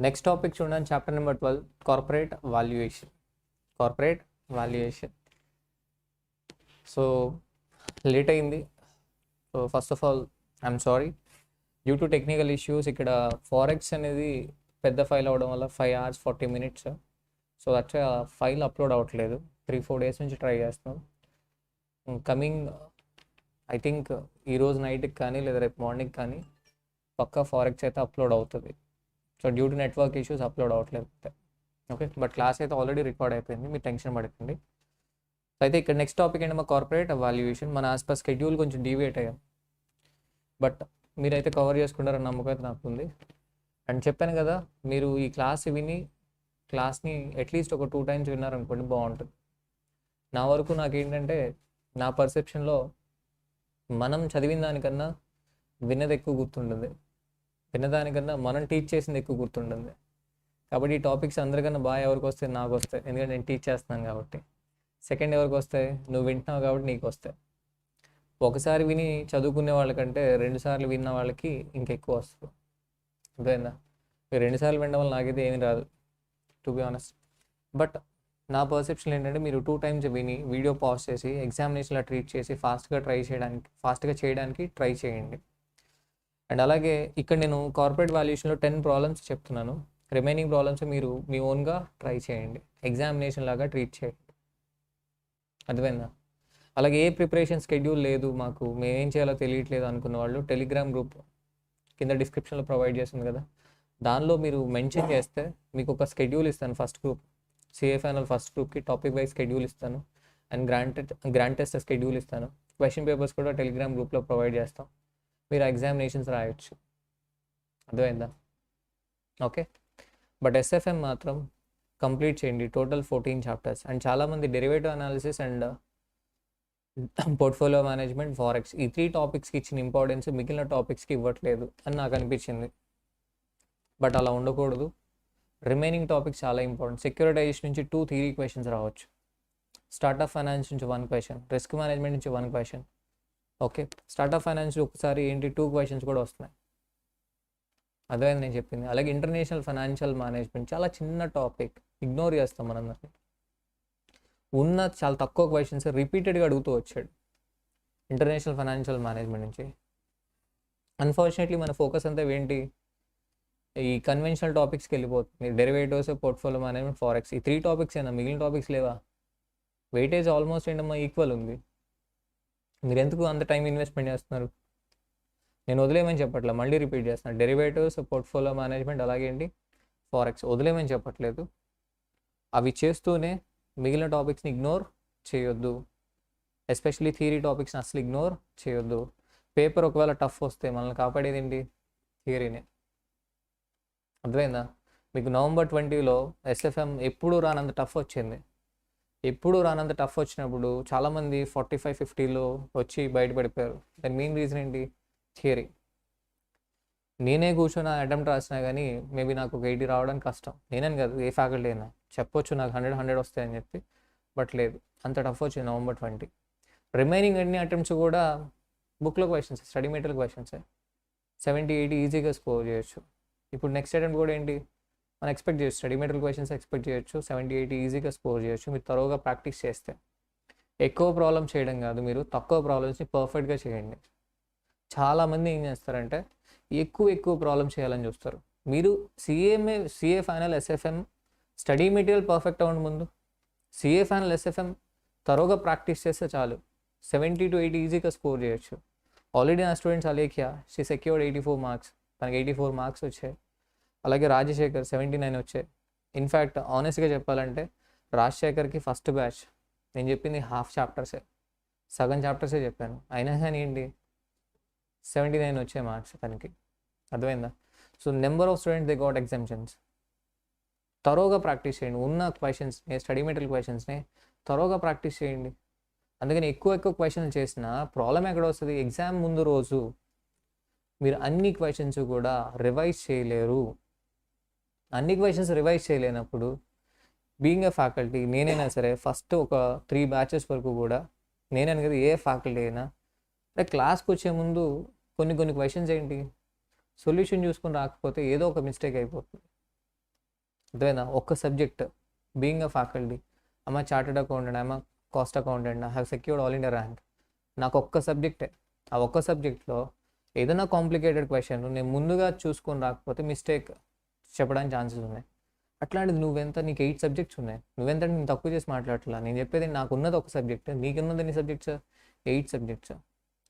Next topic చూడండి, chapter number 12, corporate valuation. Corporate valuation. So late అయింది. So first of all I'm sorry, due to technical issues ఇక్కడ forex అనేది పెద్ద file అవడం వల్ల 5 hours 40 minutes. So that's file upload అవ్వట్లేదు. 3-4 days నుంచి try చేస్తున్నాం. కమింగ్ ఐ థింక్ ఈరోజు నైట్కి కానీ లేదా రేపు మార్నింగ్ కానీ పక్కా ఫారెక్స్ అయితే అప్లోడ్ అవుతుంది. So due to network issues upload అవ్వట్లేదు. ఓకే, బట్ క్లాస్ అయితే ఆల్రెడీ రికార్డ్ అయిపోయింది, మీరు టెన్షన్ పడకండి. అయితే ఇక్కడ నెక్స్ట్ టాపిక్ ఏంటి, మా కార్పొరేట్ వాల్యుయేషన్. మన యాజ్ పర్ స్కెడ్యూల్ కొంచెం డీవియేట్ అయ్యాం, బట్ మీరైతే కవర్ చేసుకుంటారని నమ్మకం అయితే నాకు ఉంది. అండ్ చెప్పాను కదా, మీరు ఈ క్లాస్ని అట్లీస్ట్ ఒక 2 times విన్నారనుకోండి బాగుంటుంది. నా వరకు నాకేంటంటే, నా పర్సెప్షన్లో మనం చదివిన దానికన్నా విన్నది ఎక్కువ గుర్తుంటుంది, విన్నదానికన్నా మనం టీచ్ చేసింది ఎక్కువ గుర్తుంటుంది. కాబట్టి ఈ టాపిక్స్ అందరికన్నా బాగా ఎవరికి వస్తాయి, నాకు వస్తాయి, ఎందుకంటే నేను టీచ్ చేస్తున్నాను కాబట్టి. సెకండ్ ఎవరికి వస్తాయి, నువ్వు వింటున్నావు కాబట్టి నీకు వస్తాయి. ఒకసారి విని చదువుకునే వాళ్ళకంటే 2 సార్లు విన్న వాళ్ళకి ఇంకెక్కువ వస్తుంది. అర్థమైందా? మీరు 2 సార్లు వినడం వల్ల నాకైతే ఏమీ రాదు, టు బి ఆనెస్ట్. బట్ నా పర్సెప్షన్ ఏంటంటే, మీరు 2 times విని వీడియో పాజ్ చేసి ఎగ్జామినేషన్లో ట్రీట్ చేసి ఫాస్ట్గా చేయడానికి ట్రై చేయండి. అండ్ అలాగే ఇక్కడ నేను కార్పొరేట్ వాల్యుయేషన్లో 10 ప్రాబ్లమ్స్ చెప్తున్నాను. రిమైనింగ్ ప్రాబ్లమ్స్ మీరు మీ ఓన్గా ట్రై చేయండి, ఎగ్జామినేషన్ లాగా ట్రీట్ చేయండి. అర్థమైందా? అలాగే ఏ ప్రిపరేషన్ షెడ్యూల్ లేదు మాకు, మేమేం చేయాలో తెలియట్లేదు అనుకున్న వాళ్ళు టెలిగ్రామ్ గ్రూప్ కింద డిస్క్రిప్షన్లో ప్రొవైడ్ చేస్తుంది కదా, దానిలో మీరు మెన్షన్ చేస్తే మీకు ఒక షెడ్యూల్ ఇస్తాను. First group CA final first గ్రూప్కి టాపిక్ వైజ్ షెడ్యూల్ ఇస్తాను. అండ్ గ్రాండ్ టెస్ట్ షెడ్యూల్ ఇస్తాను. క్వశ్చన్ పేపర్స్ కూడా టెలిగ్రామ్ గ్రూప్లో ప్రొవైడ్ చేస్తాం, మీరు ఎగ్జామినేషన్స్ రాయొచ్చు. అర్థమైందా? ఓకే, బట్ ఎస్ఎఫ్ఎం మాత్రం కంప్లీట్ చేయండి. Total 14 chapters. అండ్ చాలామంది derivative analysis and portfolio management, forex ఈ 3 topicsకి ఇచ్చిన ఇంపార్టెన్స్ మిగిలిన టాపిక్స్కి ఇవ్వట్లేదు అని నాకు అనిపించింది. బట్ అలా ఉండకూడదు, రిమైనింగ్ టాపిక్స్ చాలా ఇంపార్టెంట్. సెక్యూరిటైజేషన్ నుంచి 2 థియరీ క్వశ్చన్స్ రావచ్చు, స్టార్ట్ ఆఫ్ ఫైనాన్స్ నుంచి 1 question, రిస్క్ మేనేజ్మెంట్ నుంచి 1 question. Okay, start of finance ఒకసారి ఏంటి 2 questions కూడా వస్తున్నాయి. అదే నేను చెప్పింది. అలాగే ఇంటర్నేషనల్ ఫైనాన్షియల్ మేనేజ్మెంట్ చాలా చిన్న టాపిక్, ఇగ్నోర్ చేస్తాం మనందరినీ. ఉన్న చాలా తక్కువ క్వశ్చన్స్ రిపీటెడ్గా అడుగుతూ వచ్చాడు ఇంటర్నేషనల్ ఫైనాన్షియల్ మేనేజ్మెంట్ నుంచి. అన్ఫార్చునేట్లీ మన ఫోకస్ అంతా ఏంటి, ఈ కన్వెన్షనల్ టాపిక్స్కి వెళ్ళిపోతుంది. డెరివేటివ్స్, పోర్ట్ఫోలియో మేనేజ్మెంట్, ఫారెక్స్ ఈ 3 topics అయినా మిగిలిన టాపిక్స్ లేవా? వెయిటేజ్ ఆల్మోస్ట్ ఏంటమ్మా ఈక్వల్ ఉంది. మీరు ఎందుకు అంత టైం ఇన్వెస్ట్మెంట్ చేస్తున్నారు? నేను వదిలేమని చెప్పట్లేదు, మళ్ళీ రిపీట్ చేస్తున్నాను. డెరివేటివ్స్, పోర్ట్ఫోలియో మేనేజ్మెంట్ అలాగే ఏంటి ఫారెక్స్ వదిలేమని చెప్పట్లేదు. అవి చేస్తూనే మిగిలిన టాపిక్స్ని ఇగ్నోర్ చేయొద్దు. ఎస్పెషల్లీ థియరీ టాపిక్స్ని అసలు ఇగ్నోర్ చేయొద్దు. పేపర్ ఒకవేళ టఫ్ వస్తే మనల్ని కాపాడేది ఏంటి, థియరీనే. అర్థమైందా? మీకు November 20 ఎస్ఎఫ్ఎం ఎప్పుడు రానంత టఫ్ వచ్చింది. ఎప్పుడు రానంత టఫ్ వచ్చినప్పుడు చాలామంది 45-50 వచ్చి బయటపడిపోయారు. దాని మెయిన్ రీజన్ ఏంటి, థియరీ. నేనే కూర్చొని అటెంప్ట్ రాసినా కానీ మేబీ నాకు ఒక 80 రావడానికి కష్టం. నేనని కాదు, ఏ ఫ్యాకల్టీ అయినా చెప్పొచ్చు నాకు 100 వస్తాయని చెప్పి, బట్ లేదు, అంత టఫ్ వచ్చింది November 20. రిమైనింగ్ అన్ని అటెంప్ట్స్ కూడా బుక్లో క్వశ్చన్స్, స్టడీ మెటీరియల్ క్వశ్చన్సే. 70-80 ఈజీగా స్కోర్ చేయొచ్చు. ఇప్పుడు నెక్స్ట్ అటెంప్ట్ కూడా ఏంటి మనం ఎక్స్పెక్ట్ చేయొచ్చు, స్టడీ మెటీరియల్ క్వశ్చన్స్ ఎక్స్పెక్ట్ చేయొచ్చు. 70-80 ఈజీగా స్కోర్ చేయొచ్చు మీరు తరోగా ప్రాక్టీస్ చేస్తే. ఎక్కువ ప్రాబ్లమ్స్ చేయడం కాదు, మీరు తక్కువ ప్రాబ్లమ్స్ని పర్ఫెక్ట్గా చేయండి. చాలామంది ఏం చేస్తారంటే ఎక్కువ ప్రాబ్లమ్స్ చేయాలని చూస్తారు. మీరు CA final SFM study material perfect అవ్వండి ముందు. సిఏ ఫైనల్ ఎస్ఎఫ్ఎం తరోగా ప్రాక్టీస్ చేస్తే చాలు, 70-80 ఈజీగా స్కోర్ చేయొచ్చు. ఆల్రెడీ నా students Alekhya, she secured 84 marks, తనకి 84 marks వచ్చాయి. అలాగే రాజశేఖర్ 79 వచ్చాయి. ఇన్ఫ్యాక్ట్ ఆనెస్ట్గా చెప్పాలంటే రాజశేఖర్కి ఫస్ట్ బ్యాచ్ నేను చెప్పింది హాఫ్ చాప్టర్సే, సగం చాప్టర్సే చెప్పాను, అయినా కానీ ఏంటి 79 వచ్చే మార్క్స్ తనకి. అర్థమైందా? So number of students they got exemptions. తరోగా ప్రాక్టీస్ చేయండి, ఉన్న క్వశ్చన్స్ స్టడీ మెటీరియల్ క్వశ్చన్స్ని తరోగా ప్రాక్టీస్ చేయండి. అందుకని ఎక్కువ క్వశ్చన్లు చేసిన ప్రాబ్లం ఎక్కడ వస్తుంది, ఎగ్జామ్ ముందు రోజు మీరు అన్ని క్వశ్చన్స్ కూడా రివైజ్ చేయలేరు. అన్ని క్వశ్చన్స్ రివైజ్ చేయలేనప్పుడు బీయింగ్ ఎ ఫ్యాకల్టీ నేనైనా సరే ఫస్ట్ ఒక 3 batches వరకు కూడా నేనైనా కదా ఏ ఫ్యాకల్టీ అయినా క్లాస్కి వచ్చే ముందు కొన్ని క్వశ్చన్స్ ఏంటి సొల్యూషన్ చూసుకొని రాకపోతే ఏదో ఒక మిస్టేక్ అయిపోతుంది. అదేనా ఒక్క subject being a faculty, I'm chartered accountant, I'm cost accountant, I have secured all India rank. నాకు ఒక్క సబ్జెక్టే, ఆ ఒక్క సబ్జెక్ట్లో ఏదైనా కాంప్లికేటెడ్ క్వశ్చన్ నేను ముందుగా చూసుకొని రాకపోతే మిస్టేక్ చెప్పడానికి ఛాన్సెస్ ఉన్నాయి. అట్లాంటిది నువ్వెంత, నీకు 8 సబ్జెక్ట్స్ ఉన్నాయి, నువ్వెంత నేను తక్కువ చేసి మాట్లాడట్లా. నేను చెప్పేది నాకు ఉన్నది ఒక సబ్జెక్ట్, నీకున్నది ఎన్ని సబ్జెక్ట్స్? 8 సబ్జెక్ట్స్.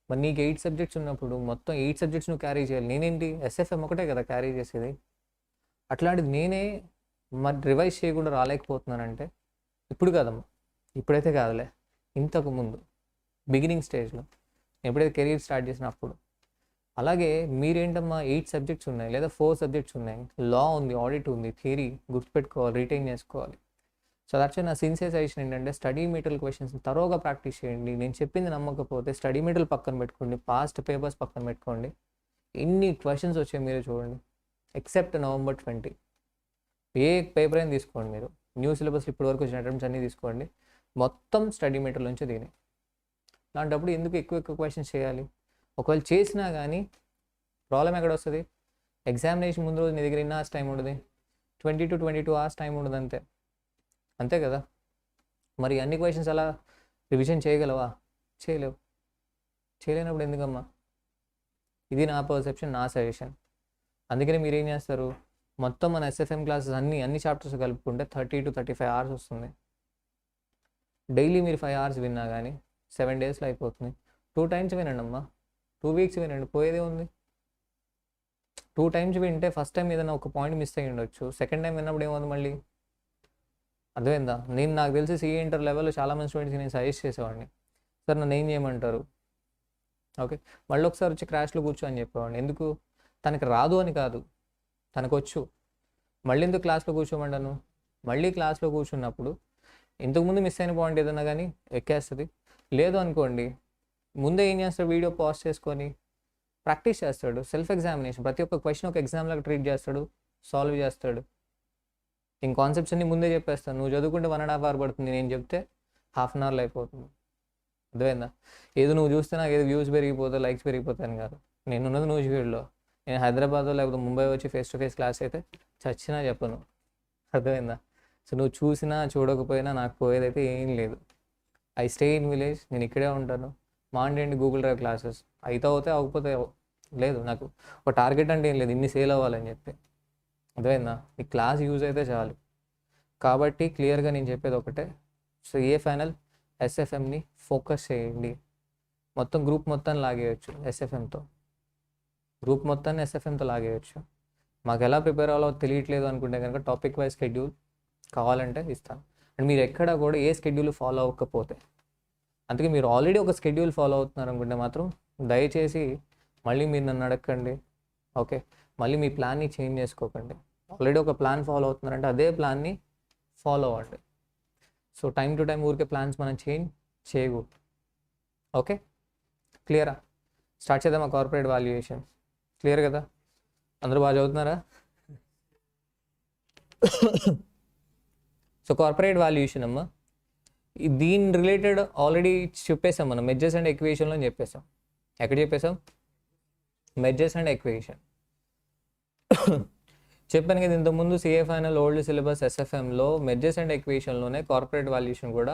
మరి నీకు 8 సబ్జెక్ట్స్ ఉన్నప్పుడు మొత్తం 8 సబ్జెక్ట్స్ నువ్వు క్యారీ చేయాలి. నేనేంటి ఎస్ఎఫ్ఎం ఒకటే కదా క్యారీ చేసేది. అట్లాంటిది నేనే మరి రివైజ్ చేయకుండా రాలేకపోతున్నానంటే ఇప్పుడు కాదమ్మా, ఇప్పుడైతే కాదులే, ఇంతకు ముందు బిగినింగ్ స్టేజ్లో ఎప్పుడైతే కెరీర్ స్టార్ట్ చేసినప్పుడు. అలాగే మీరేంటమ్మా 8 సబ్జెక్ట్స్ ఉన్నాయి లేదా 4 సబ్జెక్ట్స్ ఉన్నాయి, లా ఉంది, ఆడిట్ ఉంది, థియరీ గుర్తుపెట్టుకోవాలి, రిటైన్ చేసుకోవాలి. సో దట్స్ నా సిన్సియర్ సజెషన్ ఏంటంటే స్టడీ మెటీరియల్ క్వశ్చన్స్ తరోగా ప్రాక్టీస్ చేయండి. నేను చెప్పింది నమ్మకపోతే స్టడీ మెటీరియల్ పక్కన పెట్టుకోండి, పాస్ట్ పేపర్స్ పక్కన పెట్టుకోండి. ఎన్ని క్వశ్చన్స్ వచ్చాయి మీరే చూడండి. ఎక్సెప్ట్ November 20 ఏ పేపర్ అయినా తీసుకోండి మీరు, న్యూ సిలబస్ ఇప్పటి వరకు వచ్చిన అటెంప్ట్స్ అన్నీ తీసుకోండి, మొత్తం స్టడీ మెటీరియల్ నుంచి దీని. అలాంటప్పుడు ఎందుకు ఎక్కువ ఎక్కువ క్వశ్చన్స్ చేయాలి? ఒకవేళ చేసినా కానీ ప్రాబ్లం ఎక్కడ వస్తుంది? ఎగ్జామినేషన్ ముందు రోజు నీ దగ్గర ఎన్ని అవర్స్ టైం ఉండదు? 20 to 22 hours టైం ఉండదు, అంతే. అంతే కదా. మరి అన్ని క్వశ్చన్స్ అలా రివిజన్ చేయగలవా? చేయలేవు. చేయలేనప్పుడు ఎందుకమ్మా? ఇది నా పర్సెప్షన్, నా సజెషన్. అందుకనే మీరు ఏం చేస్తారు, మొత్తం మన ఎస్ఎఫ్ఎం క్లాసెస్ అన్ని చాప్టర్స్ కలుపుకుంటే 30 to 35 hours వస్తుంది. డైలీ మీరు 5 hours విన్నా కానీ 7 daysలో అయిపోతుంది. 2 times వినండి అమ్మా, 2 weeks వినండి, పోయేదే ఉంది. 2 times వింటే ఫస్ట్ టైం ఏదైనా ఒక పాయింట్ మిస్ అయ్యి ఉండొచ్చు, సెకండ్ టైం విన్నప్పుడు ఏమవుతుంది మళ్ళీ? అర్థమైందా? నాకు తెలిసి సిఏ ఇంటర్ లెవెల్లో చాలామంది స్టూడెంట్స్కి నేను సజెస్ట్ చేసేవాడిని, సార్ నన్ను ఏం చేయమంటారు, ఓకే మళ్ళీ ఒకసారి వచ్చి క్రాష్లో కూర్చో అని చెప్పేవాడిని. ఎందుకు? తనకి రాదు అని కాదు, తనకు వచ్చు. మళ్ళీ ఎందుకు క్లాస్లో కూర్చోమంటాను? మళ్ళీ క్లాస్లో కూర్చున్నప్పుడు ఇంతకుముందు మిస్ అయిన పాయింట్ ఏదన్నా కానీ ఎక్కేస్తుంది. లేదు అనుకోండి, ముందే ఏం చేస్తాడు, వీడియో పాజ్ చేసుకొని ప్రాక్టీస్ చేస్తాడు. సెల్ఫ్ ఎగ్జామినేషన్, ప్రతి ఒక్క క్వశ్చన్ ఒక ఎగ్జామ్ లాగా ట్రీట్ చేస్తాడు, సాల్వ్ చేస్తాడు. ఇంక కాన్సెప్ట్స్ అన్ని ముందే చెప్పేస్తాను. నువ్వు చదువుకుంటే 1.5 hours పడుతుంది, నేను చెప్తే ½ an hourలో అయిపోతుంది. అర్థమైందా? ఏదో నువ్వు చూస్తే నాకు ఏదో వ్యూస్ పెరిగిపోతాయి, లైక్స్ పెరిగిపోతాయని కాదు. నేనున్నది న్యూస్ ఫీల్డ్లో. నేను హైదరాబాద్లో లేకపోతే ముంబై వచ్చి ఫేస్ టు ఫేస్ క్లాస్ అయితే చచ్చినా చెప్పను. అర్థమైందా? సో నువ్వు చూసినా చూడకపోయినా నాకు పోయేదైతే ఏం లేదు. ఐ స్టే ఇన్ విలేజ్, నేను ఇక్కడే ఉంటాను. ఏంటి గూగుల్ డ్రైవ్ క్లాసెస్ అయితే అవుతాయి, అవ్వకపోతే లేదు. నాకు ఒక టార్గెట్ అంటే ఏం లేదు, ఇన్ని సేల్ అవ్వాలని చెప్పి. అర్థమైందా? ఈ క్లాస్ యూజ్ అయితే చాలు. కాబట్టి క్లియర్గా నేను చెప్పేది ఒకటే, సో ఏ ఫైనల్ ఎస్ఎఫ్ఎంని ఫోకస్ చేయండి. మొత్తం గ్రూప్ మొత్తాన్ని లాగేయచ్చు ఎస్ఎఫ్ఎంతో, గ్రూప్ మొత్తాన్ని ఎస్ఎఫ్ఎంతో లాగేయచ్చు. మాకు ఎలా ప్రిపేర్ అవ్వాలో తెలియట్లేదు అనుకుంటే కనుక టాపిక్ వైజ్ షెడ్యూల్ కావాలంటే ఇస్తాను. అండ్ మీరు ఎక్కడ కూడా ఏ షెడ్యూల్ ఫాలో అవ్వకపోతే, అందుకే మీరు ఆల్రెడీ ఒక షెడ్యూల్ ఫాలో అవుతున్నారు అనుకుంటే మాత్రం దయచేసి మళ్ళీ మీరు నన్ను అడగండి, ఓకే? మళ్ళీ మీ ప్లాన్ని చేంజ్ చేసుకోకండి. ఆల్రెడీ ఒక ప్లాన్ ఫాలో అవుతున్నారంటే అదే ప్లాన్ని ఫాలో అవ్వండి. సో టైం టు టైం ఊరికే ప్లాన్స్ మనం చేంజ్ చేయకూడదు. ఓకే, క్లియరా? స్టార్ట్ చేద్దామా కార్పొరేట్ వాల్యుయేషన్? క్లియర్ కదా? అందరూ బాగా చదువుతున్నారా? సో కార్పొరేట్ వాల్యుయేషన్ అమ్మా, దీని రిలేటెడ్ ఆల్రెడీ చెప్పేసాం మనం, మెజర్స్ అండ్ ఎక్వేషన్లో చెప్పేసాం. ఎక్కడ చెప్పేసాం? మెజర్స్ అండ్ ఎక్వేషన్ చెప్పాను కదా ఇంతకుముందు. సిఏ ఫైనల్ ఓల్డ్ సిలబస్ ఎస్ఎఫ్ఎంలో మెజర్స్ అండ్ ఎక్వేషన్లోనే కార్పొరేట్ వాల్యుయేషన్ కూడా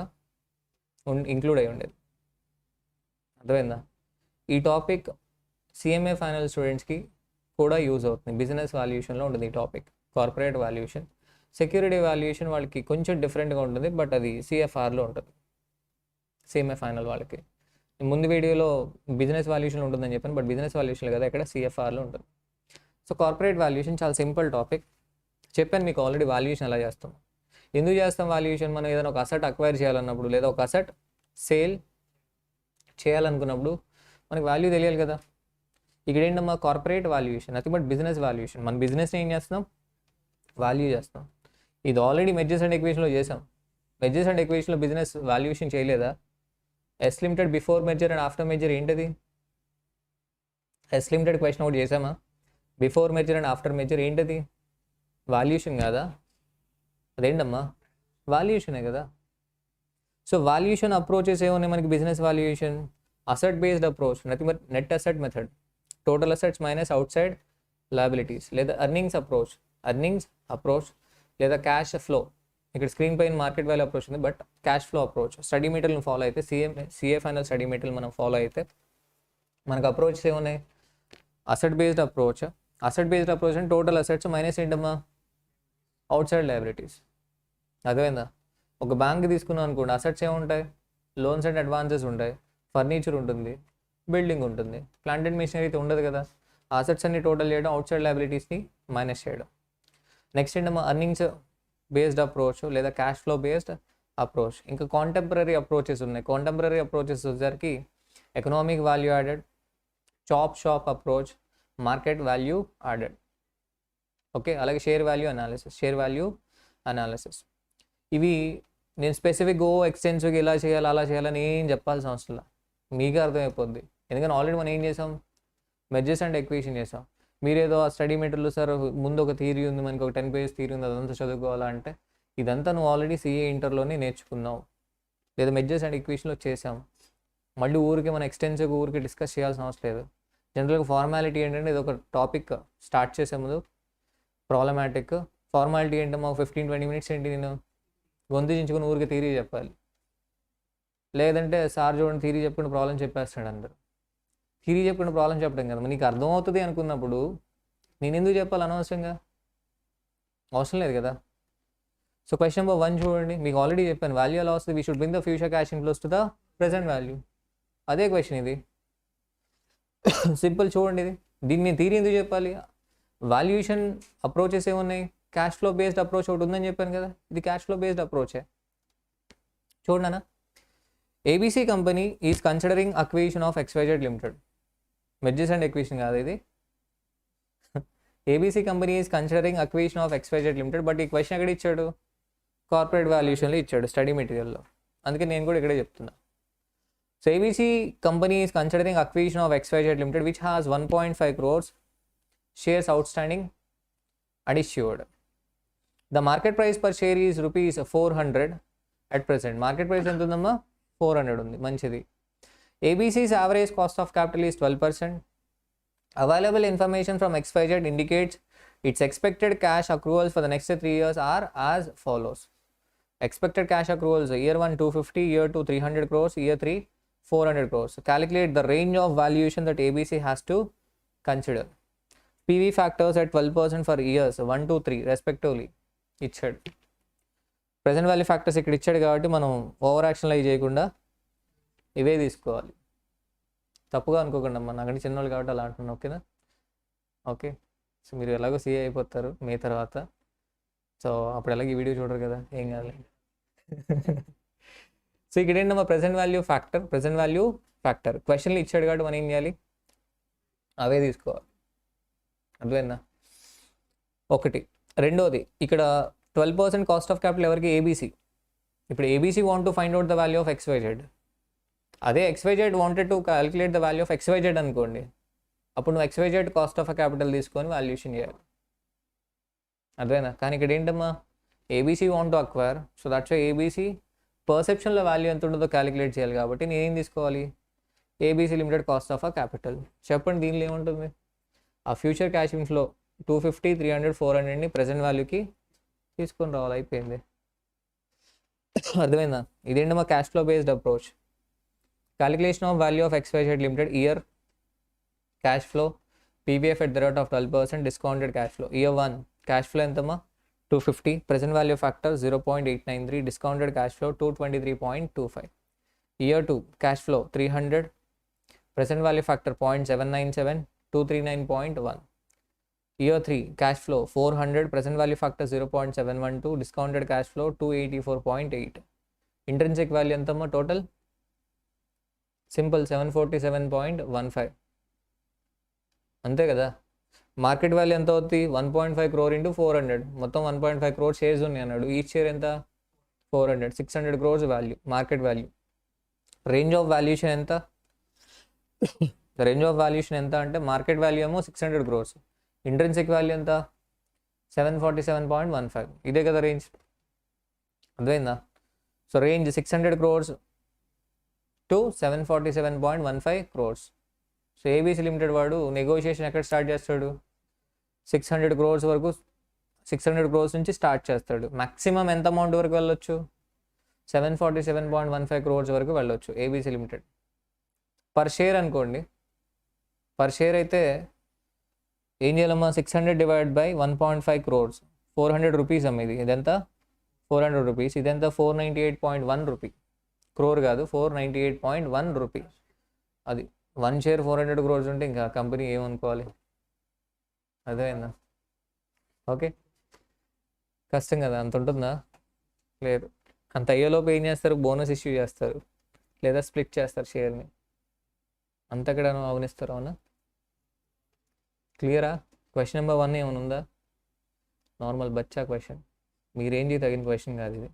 ఇంక్లూడ్ అయి ఉండేది. అర్థమైందా? ఈ టాపిక్ సిఎంఏ ఫైనల్ స్టూడెంట్స్కి కూడా యూజ్ అవుతుంది. బిజినెస్ వాల్యుయేషన్లో ఉంటుంది ఈ topic, corporate valuation. Security valuation వాళ్ళకి కొంచెం డిఫరెంట్గా ఉంటుంది, బట్ అది సిఎఫ్ఆర్లో ఉంటుంది. సిఎంఏ ఫైనల్ వాళ్ళకి ముందు వీడియోలో బిజినెస్ వాల్యుయేషన్లో ఉంటుందని చెప్పాను, బట్ బిజినెస్ వాల్యుయేషన్ కదా, ఇక్కడ సిఎఫ్ఆర్లో ఉంటుంది. సో కార్పొరేట్ వాల్యుయేషన్ చాలా సింపుల్ టాపిక్. చెప్పాను మీకు ఆల్రెడీ వాల్యుయేషన్ ఎలా చేస్తాం, ఎందుకు చేస్తాం వాల్యుయేషన్. మనం ఏదైనా ఒక అసెట్ అక్వైర్ చేయాలన్నప్పుడు లేదా ఒక అసెట్ సేల్ చేయాలనుకున్నప్పుడు మనకి వాల్యూ తెలియాలి కదా. ఇక్కడ ఏంటమ్మా corporate valuation, nothing but business valuation. మన బిజినెస్ని ఏం చేస్తున్నాం? వాల్యూ చేస్తాం. ఇది ఆల్రెడీ మెజర్స్ అండ్ ఎక్వేషన్లో చేసాం. మెజర్స్ అండ్ ఎక్వేషన్లో బిజినెస్ వాల్యుయేషన్ చేయలేదా? S limited before measure and after measure ఏంటిది? ఎస్ లిమిటెడ్ క్వశ్చన్ ఒకటి చేసామా? Before measure and after measure ఏంటిది? వాల్యుయేషన్ కాదా? అదేంటమ్మా వాల్యుయేషనే కదా. సో వాల్యుయేషన్ అప్రోచెస్ ఏమున్నాయి మనకి? Business valuation, asset based approach, nothing but net asset method, total assets minus outside liabilities, లేదా అర్నింగ్స్ అప్రోచ్ లేదా క్యాష్ ఫ్లో. ఇక్కడ స్క్రీన్ పైన మార్కెట్ వాల్యూ అప్రోచ్ ఉంది, but cash flow approach study material follow అయితే CA final study material మనం follow అయితే మనకు approach ఏమున్నాయి? Asset based approach. Asset based approach అంటే టోటల్ అసెట్స్ మైనస్ ఏంటమ్మా? Out side liabilities. అర్థమైందా? ఒక బ్యాంక్ తీసుకున్నాం అనుకోండి, అసెట్స్ ఏముంటాయి? లోన్స్ అండ్ అడ్వాన్సెస్ ఉంటాయి, ఫర్నిచర్ ఉంటుంది, బిల్డింగ్ ఉంటుంది, ప్లాంట్ అండ్ మెషినరీ అయితే ఉండదు కదా. అసెట్స్ అన్ని టోటల్ చేయడం, అవుట్ సైడ్ లయబిలిటీస్ని మైనస్ చేయడం. నెక్స్ట్ ఏంటమ్మా? అర్నింగ్స్ బేస్డ్ అప్రోచ్ లేదా క్యాష్ ఫ్లో బేస్డ్ అప్రోచ్. ఇంకా కాంటెంపరీ అప్రోచెస్ ఉన్నాయి. కాంటెంపరీ అప్రోచెస్ వచ్చేసరికి economic value added, shop approach, market value added. Okay, అలాగే షేర్ వాల్యూ అనాలిసిస్. ఇవి నేను స్పెసిఫిక్ ఎక్స్టెన్సివ్గా ఇలా చేయాలి అలా చేయాలని ఏం చెప్పాల్సిన అవసరం లేదు, మీకే అర్థమైపోద్ది. ఎందుకంటే ఆల్రెడీ మనం ఏం చేసాం? మెర్జర్స్ అండ్ ఎక్వేషన్ చేసాం. మీరేదో ఆ స్టడీ మెటీరియల్ సార్ ముందు ఒక థియరీ ఉంది, మనకి ఒక 10 pages థియరీ ఉంది, అదంతా చదువుకోవాలంటే ఇదంతా నువ్వు ఆల్రెడీ సిఏ ఇంటర్లోనే నేర్చుకున్నావు, లేదా మెర్జర్స్ అండ్ ఈక్వేషన్లో చేసాం. మళ్ళీ ఊరికి మనం ఎక్స్టెన్సివ్గా ఊరికి డిస్కస్ చేయాల్సిన అవసరం లేదు. జనరల్గా ఫార్మాలిటీ ఏంటంటే ఇది ఒక టాపిక్ స్టార్ట్ చేసే ముందు ప్రాబ్లమాటిక్ ఫార్మాలిటీ ఏంటమ్మా? 15-20 minutes ఏంటి, నేను గొంతుచించుకుని ఊరికి థియరీ చెప్పాలి. లేదంటే సార్ చూడండి థియరీ చెప్పుకుని ప్రాబ్లం చెప్పేస్తాడు అందరు. థియరీ చెప్పుకుని ప్రాబ్లం చెప్పడం కదా, నీకు అర్థమవుతుంది అనుకున్నప్పుడు నేను ఎందుకు చెప్పాలి అనవసరంగా? అవసరం లేదు కదా. సో క్వశ్చన్ నెంబర్ 1 చూడండి, మీకు ఆల్రెడీ చెప్పాను, వాల్యూ ఎలా వస్తుంది? We should bring the future cash inflows to the present value. అదే క్వశ్చన్ ఇది. సింపుల్ చూడండి ఇది. దీన్ని నేను థియరీ ఎందుకు చెప్పాలి? వాల్యుయేషన్ అప్రోచెస్ ఏమున్నాయి? క్యాష్ ఫ్లో బేస్డ్ అప్రోచ్ ఒకటి ఉందని చెప్పాను కదా, ఇది క్యాష్ ఫ్లో బేస్డ్ అప్రోచే. చూడండి అన్న, ABC company is considering acquisition of XYZ limited. Mergers and acquisition కాదు ఇది. ABC company is considering acquisition of XYZ limited. But ఈ క్వశ్చన్ ఎక్కడ ఇచ్చాడు? కార్పొరేట్ వాల్యుయేషన్లో ఇచ్చాడు, స్టడీ మెటీరియల్లో. అందుకే నేను కూడా ఇక్కడే చెప్తున్నా. So ABC company is considering acquisition of XYZ limited which has 1.5 crores shares outstanding and issued. The market price per share is rupees 400 at present. Market price ఎంత ఉందమ్మా? 400 ఉంది, మంచిది. ABC's average cost of capital is 12%. Available information from XYZ indicates its expected cash accruals for the next 3 years are as follows. Expected cash accruals: year 1 250, year 2 300 crores, year 3 400 crores. Calculate the range of valuation that ABC has to consider. PV factors at 12% for years 1 to 3 respectively ఇచ్చాడు. Present value factors ఇక్కడ ఇచ్చాడు కాబట్టి మనం over యాక్షన్లో అవి చేయకుండా ఇవే తీసుకోవాలి. తప్పుగా అనుకోకుండా అమ్మా, నాకంటే చిన్నవాళ్ళు కాబట్టి అలా అంటున్నాను. ఓకేనా? ఓకే. సో మీరు ఎలాగో సీఏ అయిపోతారు మే తర్వాత. సో అప్పుడు ఎలాగ ఈ వీడియో చూడరు కదా, ఏం కాదు. సో ఇక్కడ ఏంటమ్మా? ప్రెజెంట్ వాల్యూ ఫ్యాక్టర్ క్వశ్చన్లు ఇచ్చాడు కాబట్టి మనం ఏం చేయాలి? అవే తీసుకోవాలి. అర్థమైందా? ఒకటి. రెండోది, ఇక్కడ 12% కాస్ట్ ఆఫ్ క్యాపిటల్ ఎవరికి? ఏబీసీ. ఇప్పుడు ABC want to find out the value of XYZ. అదే XYZ wanted to calculate the value of XYZ అనుకోండి, అప్పుడు నువ్వు XYZ కాస్ట్ ఆఫ్ క్యాపిటల్ తీసుకొని వాల్యుయేషన్ చేయాలి. అర్థమైనా? కానీ ఇక్కడ ఏంటమ్మా? ABC want to acquire, so that's why ABC పర్సెప్షన్లో వాల్యూ ఎంత ఉంటుందో క్యాలిక్యులేట్ చేయాలి. కాబట్టి నేనేం తీసుకోవాలి? ABC limited cost of capital. చెప్పండి దీనిలో ఏముంటుంది? ఆ ఫ్యూచర్ క్యాష్ ఇన్ఫ్లో 250, 300, 400ని ప్రజెంట్ వాల్యూకి తీసుకొని రావాలి. అయిపోయింది. అర్థమైందా? ఇదేంటి మా cash flow based approach. Calculation of value of XYZ limited year cash flow PVF at the rate of 12% discounted cash flow. Year 1 cash flow ఎంతమ్మా? 250, present value factor 0.893, discounted cash flow 223.25. Year 2 cash flow 300, present value factor 0.797, 239.1. Year 3 cash flow 400, present value factor 0.712, discounted cash flow 284.8. Intrinsic value ఎంతమ్మా? Total simple 747.15. అంతే కదా. Market value ఎంత అవుతుంది? 1.5 crore into 400, మొత్తం 1.5 crore shares ఉన్నాయి అన్నాడు. Each share ఎంత? 400, 600 crores value, market value. Range of valuation ఎంత? రేంజ్ ఆఫ్ వాల్యూషన్ ఎంత అంటే మార్కెట్ వాల్యూ ఏమో 600 crores, ఇంట్రెన్సిక్ వాల్యూ ఎంత? 747.15. ఇదే కదా రేంజ్. అర్థమైందా? So range 600 crores to 747.15 crores. So ABC limited వాడు నెగోషియేషన్ ఎక్కడ స్టార్ట్ చేస్తాడు? 600 crores వరకు 600 crores నుంచి స్టార్ట్ చేస్తాడు. మ్యాక్సిమం ఎంత అమౌంట్ వరకు వెళ్ళొచ్చు? 747.15 crores వరకు వెళ్ళొచ్చు ఏబీసీ లిమిటెడ్. పర్ షేర్ అనుకోండి, పర్ షేర్ అయితే ఏం చేయాలమ్మా, 600 డివైడ్ బై 1.5 crores, 400 రూపీస్ అమ్మ. ఇదంతా 400 రూపీస్, ఇదంతా 498.1 రూపీ. క్రోర్ కాదు, 498.1 రూపీ. అది 1 షేర్ 400 crores ఉంటే ఇంకా కంపెనీ ఏమనుకోవాలి? అదేనా? ఓకే, కష్టం కదా, అంత ఉంటుందా? లేదు. అంత అయ్యేలోపు ఏం చేస్తారు? బోనస్ ఇష్యూ చేస్తారు, లేదా స్ప్లిట్ చేస్తారు షేర్ని. అంతక్కడ అవనిస్తారు. అవునా? క్లియరా? క్వశ్చన్ నెంబర్ 1 ఏమైనా ఉందా? నార్మల్ బచ్చా క్వశ్చన్, మీ రేంజ్కి తగిన క్వశ్చన్ కాదు ఇది,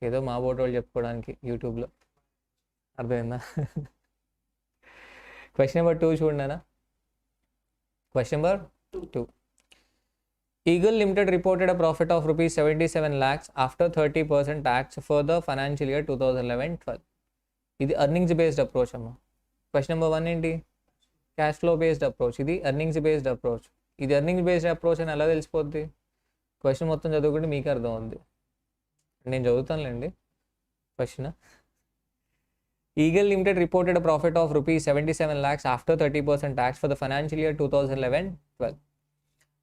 ఏదో మా బోర్డు వాళ్ళు చెప్పుకోవడానికి యూట్యూబ్లో. అర్థమైందా? క్వశ్చన్ నెంబర్ 2 చూడనా? Question number 2. Eagle Limited reported a profit of rupees 77 lakhs after 30% tax for the financial year 2011-12. ఇది earnings based approach అమ్మా. క్వశ్చన్ నెంబర్ 1 ఏంటి? Cash flow based approach. ఇది ఎర్నింగ్స్ బేస్డ్ అప్రోచ్. ఇది ఎర్నింగ్స్ బేస్డ్ అప్రోచ్ అని ఎలా తెలిసిపోద్ది? Question మొత్తం చదువుకుంటే మీకు అర్థం అవుద్ది. నేను చదువుతానులేండి question. Eagle Limited reported a profit of rupees 77 lakhs after 30% tax for the financial year 2011-12.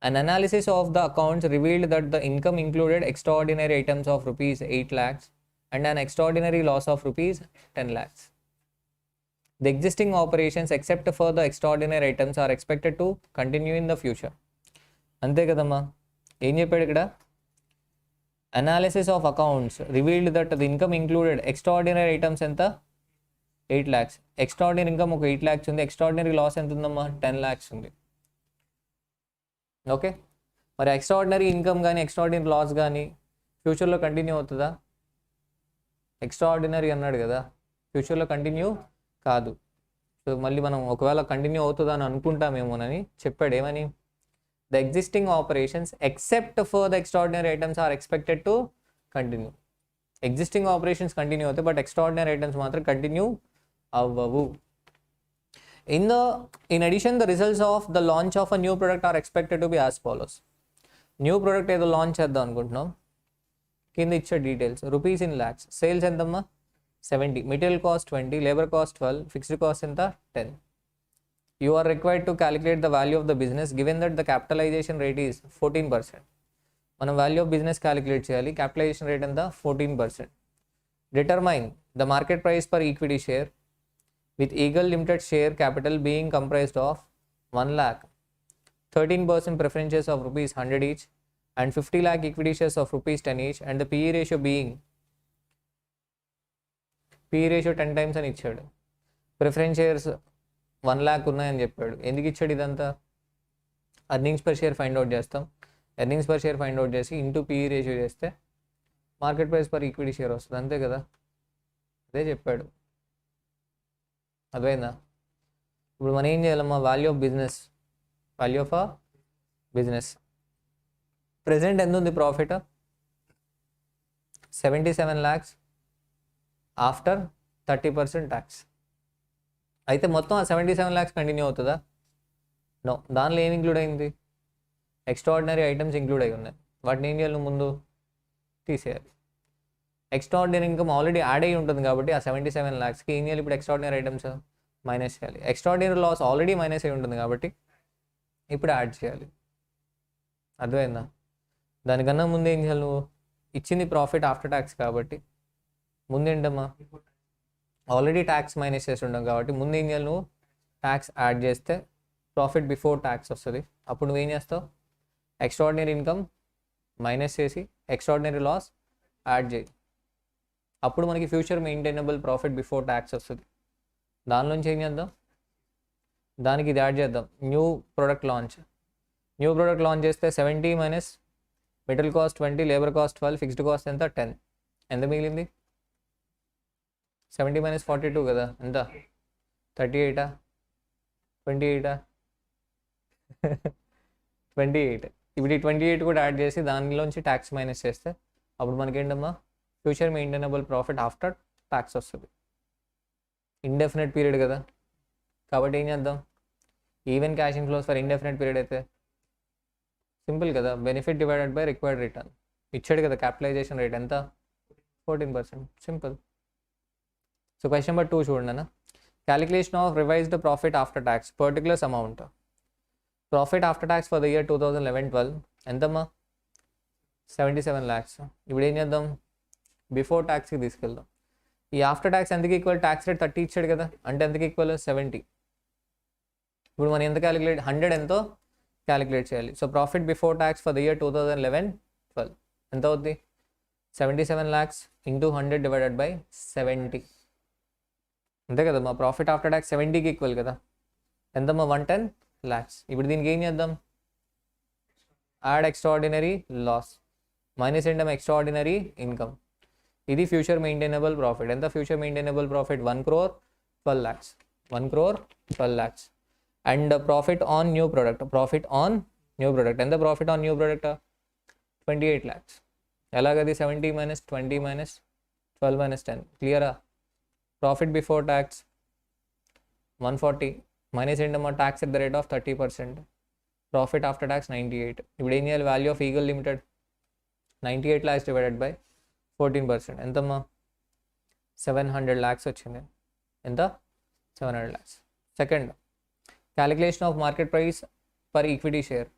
An analysis of the accounts revealed that the income included extraordinary items of rupees 8 lakhs and an extraordinary loss of rupees 10 lakhs. The existing operations except for the extraordinary items are expected to continue in the future. అంతే కదమ్మా. ఏం చెప్పాడు ఇక్కడ? Analysis of accounts revealed that the income included extraordinary items ఎంత? 8 lakhs. Extraordinary income ఒక 8 lakhs ఉంది. Extraordinary loss ఎంత ఉందమ్మా? 10 lakhs ఉంది. ఓకే, మరి ఎక్స్ట్రాఆర్డినరీ ఇన్కమ్ కానీ ఎక్స్ట్రాఆర్డినరీ లాస్ కానీ ఫ్యూచర్లో కంటిన్యూ అవుతుందా? ఎక్స్ట్రాఆర్డినరీ అన్నాడు కదా, ఫ్యూచర్లో కంటిన్యూ కాదు. సో మళ్ళీ మనం ఒకవేళ కంటిన్యూ అవుతుందా అని అనుకుంటామేమోనని చెప్పాడు. ఏమని? The existing operations except for the extraordinary items are expected to continue. Existing operations continue అవుతాయి, బట్ ఎక్స్ట్రాఆర్డినరీ ఐటమ్స్ మాత్రం కంటిన్యూ అవ్వవు. In addition, the results of the launch of a new product are expected to be as follows. New product ఏదో launch చేద్దాం అనుకుంటున్నాం. కింద ఇచ్చే details. Rupees in lakhs. Sales ఎంతమ్మా? 70. Material cost 20, labour cost 12, fixed cost ఎంత? 10. You are required to calculate the value of the business given that the capitalization rate is 14%. మనం value of business calculate చేయాలి. Capitalisation rate ఎంత? 14%. Determine the market price per equity share with Eagle Limited share capital being comprised of 1 lakh, 13% preferences of rupees 100 each and 50 lakh equity shares of rupees 10 each, and the PE ratio being 10 times అని ఇచ్చాడు. Preference shares 1 lakh ఉన్నాయని చెప్పాడు. ఎందుకు ఇచ్చాడు ఇదంతా? Earnings per share find out చేస్తాం. Earnings per share find out చేసి into PE ratio చేస్తే market price per equity share వస్తుంది. అంతే కదా, అదే చెప్పాడు. అర్థమైందా? ఇప్పుడు మనం ఏం చేయాలమ్మా? Value of business, value of business present ఎంత ఉంది ప్రాఫిట్? 77 lakhs after 30% tax. అయితే మొత్తం ఆ 77 lakhs కంటిన్యూ అవుతుందా? నో. దానిలో ఏమి ఇంక్లూడ్ అయింది? ఎక్స్ట్రాఆర్డినరీ ఐటమ్స్ ఇంక్లూడ్ అయి ఉన్నాయి. వాటిని ఏం చేయాలి? ముందు తీసేయాలి. ఎక్స్ట్రాఆర్డినరీ ఇన్కమ్ ఆల్రెడీ యాడ్ అయ్యి ఉంటుంది కాబట్టి ఆ 77 lakhsకి ఏం చేయాలి? ఇప్పుడు ఎక్స్ట్రాఆర్డినరీ ఐటమ్స్ మైనస్ చేయాలి. ఎక్స్ట్రాఆర్డినరీ లాస్ ఆల్రెడీ మైనస్ అయి ఉంటుంది కాబట్టి ఇప్పుడు యాడ్ చేయాలి. అర్థమైందా? దానికన్నా ముందు ఏం చేయాలి? నువ్వు ఇచ్చింది ప్రాఫిట్ ఆఫ్టర్ ట్యాక్స్ కాబట్టి ముందేంటమ్మా? ఆల్రెడీ ట్యాక్స్ మైనస్ చేసి ఉంటాం కాబట్టి ముందు ఏం చేయాలి? నువ్వు ట్యాక్స్ యాడ్ చేస్తే ప్రాఫిట్ బిఫోర్ ట్యాక్స్ వస్తుంది. అప్పుడు నువ్వేం చేస్తావు? ఎక్స్ట్రాఆర్డినరీ ఇన్కమ్ మైనస్ చేసి ఎక్స్ట్రాఆర్డినరీ లాస్ యాడ్ చేయి. అప్పుడు మనకి future maintainable profit before tax వస్తుంది. దానిలోంచి ఏం చేద్దాం? దానికి ఇది యాడ్ చేద్దాం. New product launch. New product launch చేస్తే 70 minus material cost 20, labour cost 12, fixed cost ఎంత? 10. ఎంత మిగిలింది? 70 మైనస్ 42 కదా, ఎంత? 38, 28, 28. ఇప్పుడు ఈ 28 కూడా యాడ్ చేసి దానిలోంచి ట్యాక్స్ మైనస్ చేస్తే అప్పుడు మనకేంటమ్మా? Future maintainable profit after tax వస్తుంది. ఇండెఫినెట్ పీరియడ్ కదా, కాబట్టి ఏం చేద్దాం? Even cash inflows for indefinite period అయితే సింపుల్ కదా, benefit divided by required return. ఇచ్చాడు కదా క్యాపిటలైజేషన్ రేట్ ఎంత, 14%. సింపుల్. సో క్వశ్చన్ నెంబర్ 2 చూడండి అన్న. Calculation of revised profit after tax particulars amount. Profit after tax for the year 2011-12 ఎంతమ్మా, 77 lakhs. ఇప్పుడు ఏం చేద్దాం, బిఫోర్ ట్యాక్స్కి తీసుకెళ్దాం. ఈ ఆఫ్టర్ ట్యాక్స్ ఎంతకి ఈక్వల్, ట్యాక్స్ రేట్ 30 ఇచ్చాడు కదా, అంటే ఎంతకి ఈక్వల్ 70. ఇప్పుడు మనం ఎంత క్యాలిక్యులేట్, 100 ఎంతో క్యాలిక్యులేట్ చేయాలి. So profit before tax for the year 2011-12 ఎంత అవుద్ది, 77 lakhs ఇంటూ 100 డివైడెడ్ బై 70. అంతే కదా, మా ప్రాఫిట్ ఆఫ్టర్ ట్యాక్స్ 70కి ఈక్వల్ కదా, ఎంతమ్మా 110 lakhs. ఇప్పుడు దీనికి ఏం చేద్దాం, యాడ్ ఎక్స్ట్రాఆర్డినరీ లాస్ మైనస్ ఏంటమ్మా ఎక్స్ట్రాఆర్డినరీ ఇన్కమ్. ఇది ఫ్యూచర్ మెయింటైనబుల్ ప్రాఫిట్. ఎంత future maintainable profit, 1 crore 12 lakhs. 1 crore 12 lakhs. And profit on new product, profit on new product ఎంత, profit on new product 28 lakhs. ఎలాగది, 70 minus 20 minus 12 minus 10. క్లియరా. Profit before tax 140 minus ఏంటమ్మా tax at the rate of 30%. Profit after tax 98. ఇప్పుడు ఏం చేయాలి, value of eagle limited 98 lakhs divided by 14%. ఎంతమ్మా 700 lakhs వచ్చింది. ఎంత, 700 lakhs. Second, calculation of market price per equity share.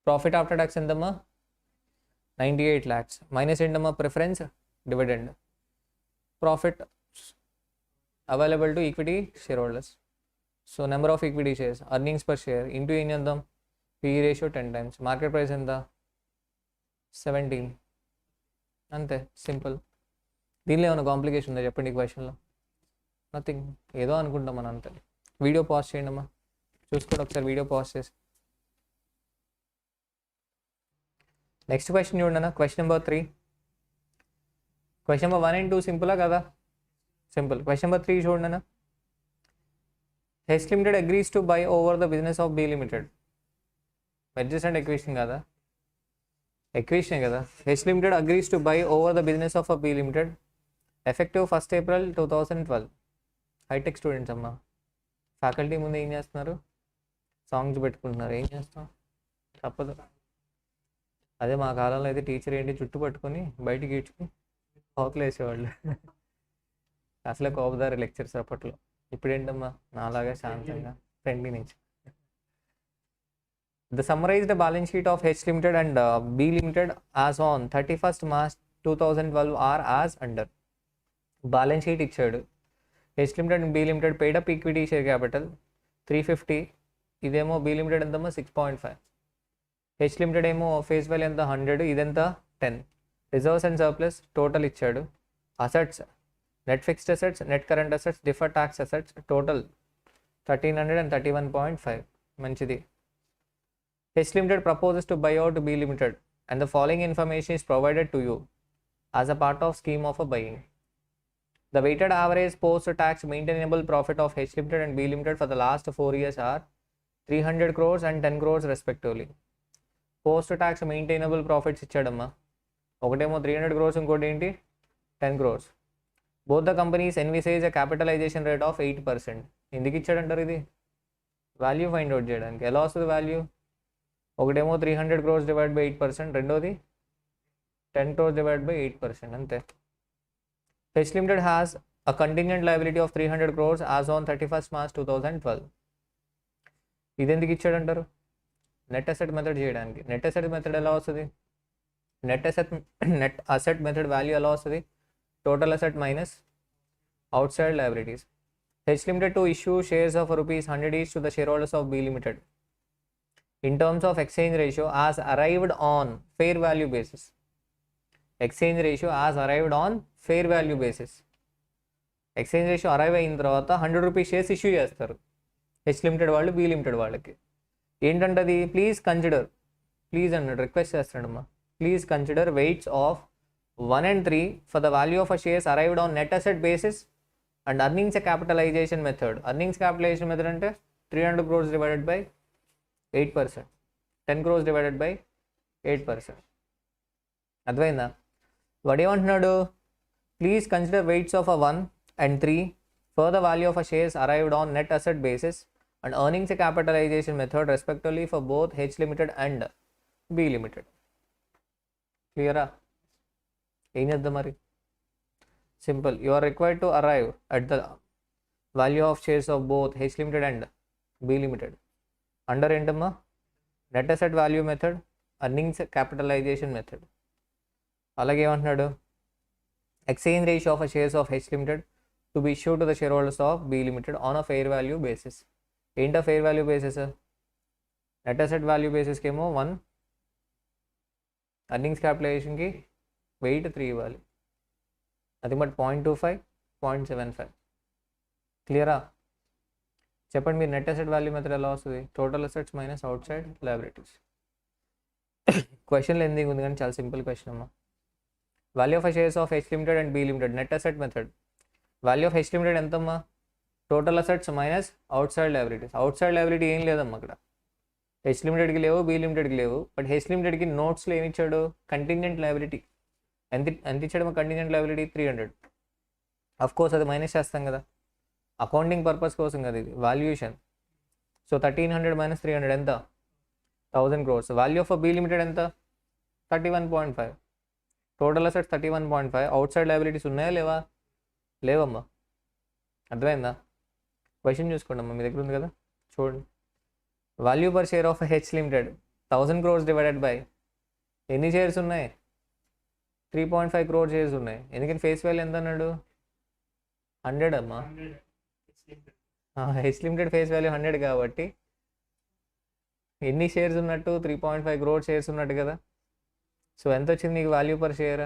Profit after tax ఎంతమ్మా 98 lakhs minus ఏంటమ్మా preference dividend. Profit available to equity share holders. So number of equity shares, earnings per share into ఏం చేద్దాం, PE ratio 10 times. Market price ఎంత, 17. అంతే, simple. దీనిలో ఏమైనా complication ఉందా చెప్పండి ఈ క్వశ్చన్లో, నథింగ్. ఏదో అనుకుంటాం మనం అంతే. వీడియో పాజ్ చేయండి అమ్మా, చూసుకోండి ఒకసారి వీడియో పాజ్ చేసి. నెక్స్ట్ క్వశ్చన్ చూడండి అన్న, question number 3. Question number 1 and 2 సింపులా కదా, సింపుల్. క్వశ్చన్ నెంబర్ 3 చూడండి అన్న. H limited agrees to buy over the business of B limited. Adjacent equation కదా, ఎక్వేషనే కదా. H limited agrees to buy over the business of B limited effective 1st April 2012. Hi tech students అమ్మా, faculty ముందు ఏం చేస్తున్నారు, songs పెట్టుకుంటున్నారు. ఏం చేస్తాం, తప్పదు. అదే మా కాలంలో అయితే టీచర్ ఏంటి జుట్టు పట్టుకొని బయటికి ఈడ్చుకుని హోకలు వేసేవాళ్ళు. అసలే కోపదారి లెక్చర్స్ అప్పట్లో. ఇప్పుడేంటమ్మా నాలాగా శాంతంగా ఫ్రెండ్లీ నుంచి. The summarized balance sheet of H Limited and B Limited as on 31st March 2012 are as under. Balance sheet ఇచ్చాడు. H Limited and B Limited paid up equity share capital 350. ఇదేమో B Limited ఎంతమ్మా 6.5. H Limited ఏమో face value ఎంత 100, ఇదెంత 10. Reserves and surplus total ఇచ్చాడు. Assets, net fixed assets, net current assets, deferred tax assets total 1331.5. మంచిది. H Limited proposes to buy out B Limited and the following information is provided to you as a part of scheme of a buying. The weighted average post-tax maintainable profit of H Limited and B Limited for the last 4 years are 300 crores and 10 crores respectively. Post-tax maintainable profits ఇచ్చాడమ్మా. ఒకటేమో 300 crores, ఇంకోటి ఏంటి 10 crores. Both the companies envisage a capitalization rate of 8%. ఎందుకు ఇచ్చాడంటారు ఇది, value find out చేయడానికి. ఎలా వస్తుంది value, ఒకటేమో 300 crores divide by 8%, రెండోది 10 crores డివైడ్ బై 8%. అంతే. H Limited has a contingent liability of 300 crores as on 31st March 2012. ఇది ఎందుకు ఇచ్చాడంటారు, నెట్ అసెట్ మెథడ్ చేయడానికి. నెట్ అసెట్ మెథడ్ ఎలా వస్తుంది, నెట్ అసెట్ మెథడ్ వాల్యూ ఎలా వస్తుంది, total asset minus outside liabilities. H Limited to issue shares of ₹100 each to the shareholders of B Limited in terms of exchange ratio as arrived on fair value basis. Exchange ratio as arrived on fair value basis. Exchange ratio arrive అయిన తర్వాత 100 rupees shares issue చేస్తారు H limited వాళ్ళు B limited వాళ్ళకి. ఏంటంటది, please consider, please అన్నాడు, request చేస్తాడమ్మా, please consider weights of 1 and 3 for the value of a shares arrived on net asset basis and earnings capitalisation method. Earnings capitalisation method అంటే 300 crores divided by 8%, 10 crores divided by 8%. అర్థమైందా? వాడు ఏమంటున్నాడు, please consider weights of a 1 and 3 for the value of a shares arrived on net asset basis and earnings capitalisation method respectively for both H limited and B limited. క్లియరా? ఏం చేద్దాం మరి? Simple. You are required to arrive at the value of shares of both H limited and B limited under ఏంటమ్మా? Net asset value method, earnings capitalisation method. అలాగే ఏమంటున్నాడు? Exchange ratio of shares of H limited to be issue to the share holders of B limited on a fair value basis. ఏంటో fair value basis? Net asset value బేసిస్కి ఏమో 1, earnings క్యాపిటలైజేషన్కి weight 3 ఇవ్వాలి. అది but 0.25, 0.75. క్లియరా? చెప్పండి మీరు net asset value method ఎలా వస్తుంది? Total assets minus outside liabilities. Question లెందింగ్ ఉంది కానీ చాలా సింపుల్ క్వశ్చన్ అమ్మా. Value of shares of H limited and B limited net asset method. Value of H limited ఎంతమ్మా? Total assets minus outside liabilities. Outside liability ఏం లేదమ్మా అక్కడ. H లిమిటెడ్కి లేవు, బి లిమిటెడ్కి లేవు. బట్ హెచ్ లిమిటెడ్కి నోట్స్లో ఏమి ఇచ్చాడు? Contingent liability. ఎంత ఇచ్చాడు? Contingent liability 300. అఫ్ కోర్స్ అది మైనస్ చేస్తాం కదా, అకౌంటింగ్ పర్పస్ కోసం కదా ఇది, వాల్యుయేషన్. సో 1300 మైనస్ 300 ఎంత? 1000 crores. Value of B limited ఎంత? 31.5. Total assets 31.5. Out side liabilities ఉన్నాయా లేవా? లేవమ్మా. అర్థమైందా? క్వశ్చన్ చూసుకోండి అమ్మా, మీ దగ్గర ఉంది కదా, చూడండి. Value per share of H limited 1000 crores divided by ఎన్ని షేర్స్ ఉన్నాయి? 3.5 crore షేర్స్ ఉన్నాయి. ఎందుకని ఫేస్ వాల్యూ ఎంత అన్నాడు? 100 అమ్మా. హెచ్ లిమిటెడ్ ఫేస్ వాల్యూ 100 కాబట్టి ఎన్ని షేర్స్ ఉన్నట్టు? 3.5 crore షేర్స్ ఉన్నట్టు కదా. సో ఎంత వచ్చింది నీకు వాల్యూ పర్ షేర్?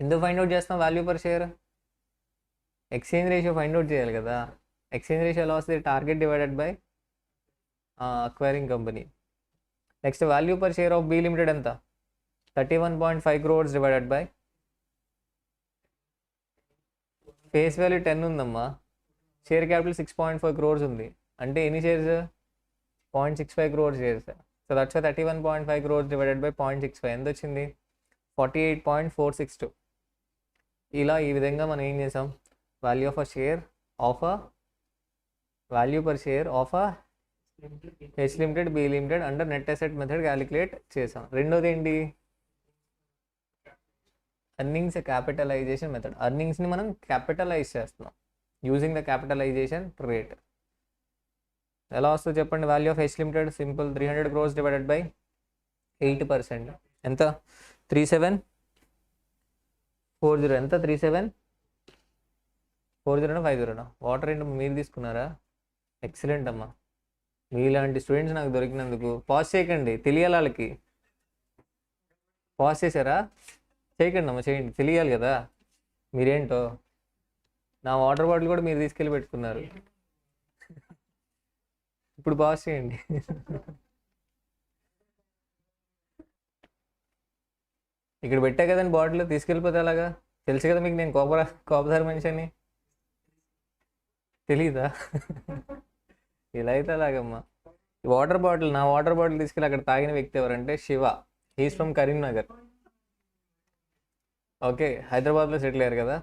ఎందుకు ఫైండ్ అవుట్ చేస్తాం value per share? Exchange ratio find out చేయాలి కదా. ఎక్స్చేంజ్ రేషియో ఎలా వస్తుంది? Target divided by acquiring company. Next value per share of B limited ఎంత? 31.5 crores divided by face value 10 ఉందమ్మా, share capital 6.4 crores ఉంది. అంటే ఎన్ని shares? 0.65 crore shares. So that's 31.5 crores divided by 0.65 ఎంత వచ్చింది? 48.462. ఇలా ఈ విధంగా మనం ఏం చేసాం? Value of a share of a value per share of a H limited, B limited under net asset method calculate చేసాం. రెండోది ఏంటి? Earnings capitalisation method. ఎర్నింగ్స్ని మనం క్యాపిటలైజ్ చేస్తున్నాం యూజింగ్ ద క్యాపిటలైజేషన్ రేట్. ఎలా వస్తుందో చెప్పండి? Value of H limited simple 300 crores divided by 8%. ఎంత? 3740. ఎంత? 3740 50. వాటర్ ఏంటి మీరు తీసుకున్నారా? ఎక్సలెంట్ అమ్మా. మీలాంటి స్టూడెంట్స్ నాకు దొరికినందుకు. పాజ్ చేయకండి, తెలియాలి వాళ్ళకి. పాజ్ చేశారా? చేయకండి అమ్మ, చేయండి, తెలియాలి కదా మీరేంటో. నా వాటర్ బాటిల్ కూడా మీరు తీసుకెళ్ళి పెట్టుకున్నారు. ఇప్పుడు పాజ్ చేయండి. ఇక్కడ పెట్టా కదండి బాటిల్, తీసుకెళ్ళిపోతే అలాగా? తెలుసు కదా మీకు నేను కోపదారి మనిషి అని. తెలీదా? ఇలా అయితే అలాగమ్మా. వాటర్ బాటిల్, నా వాటర్ బాటిల్ తీసుకెళ్ళి అక్కడ తాగిన వ్యక్తి ఎవరంటే Shiva. He's from Karimnagar. Okay, హైదరాబాద్లో సెటిల్ అయ్యారు కదా.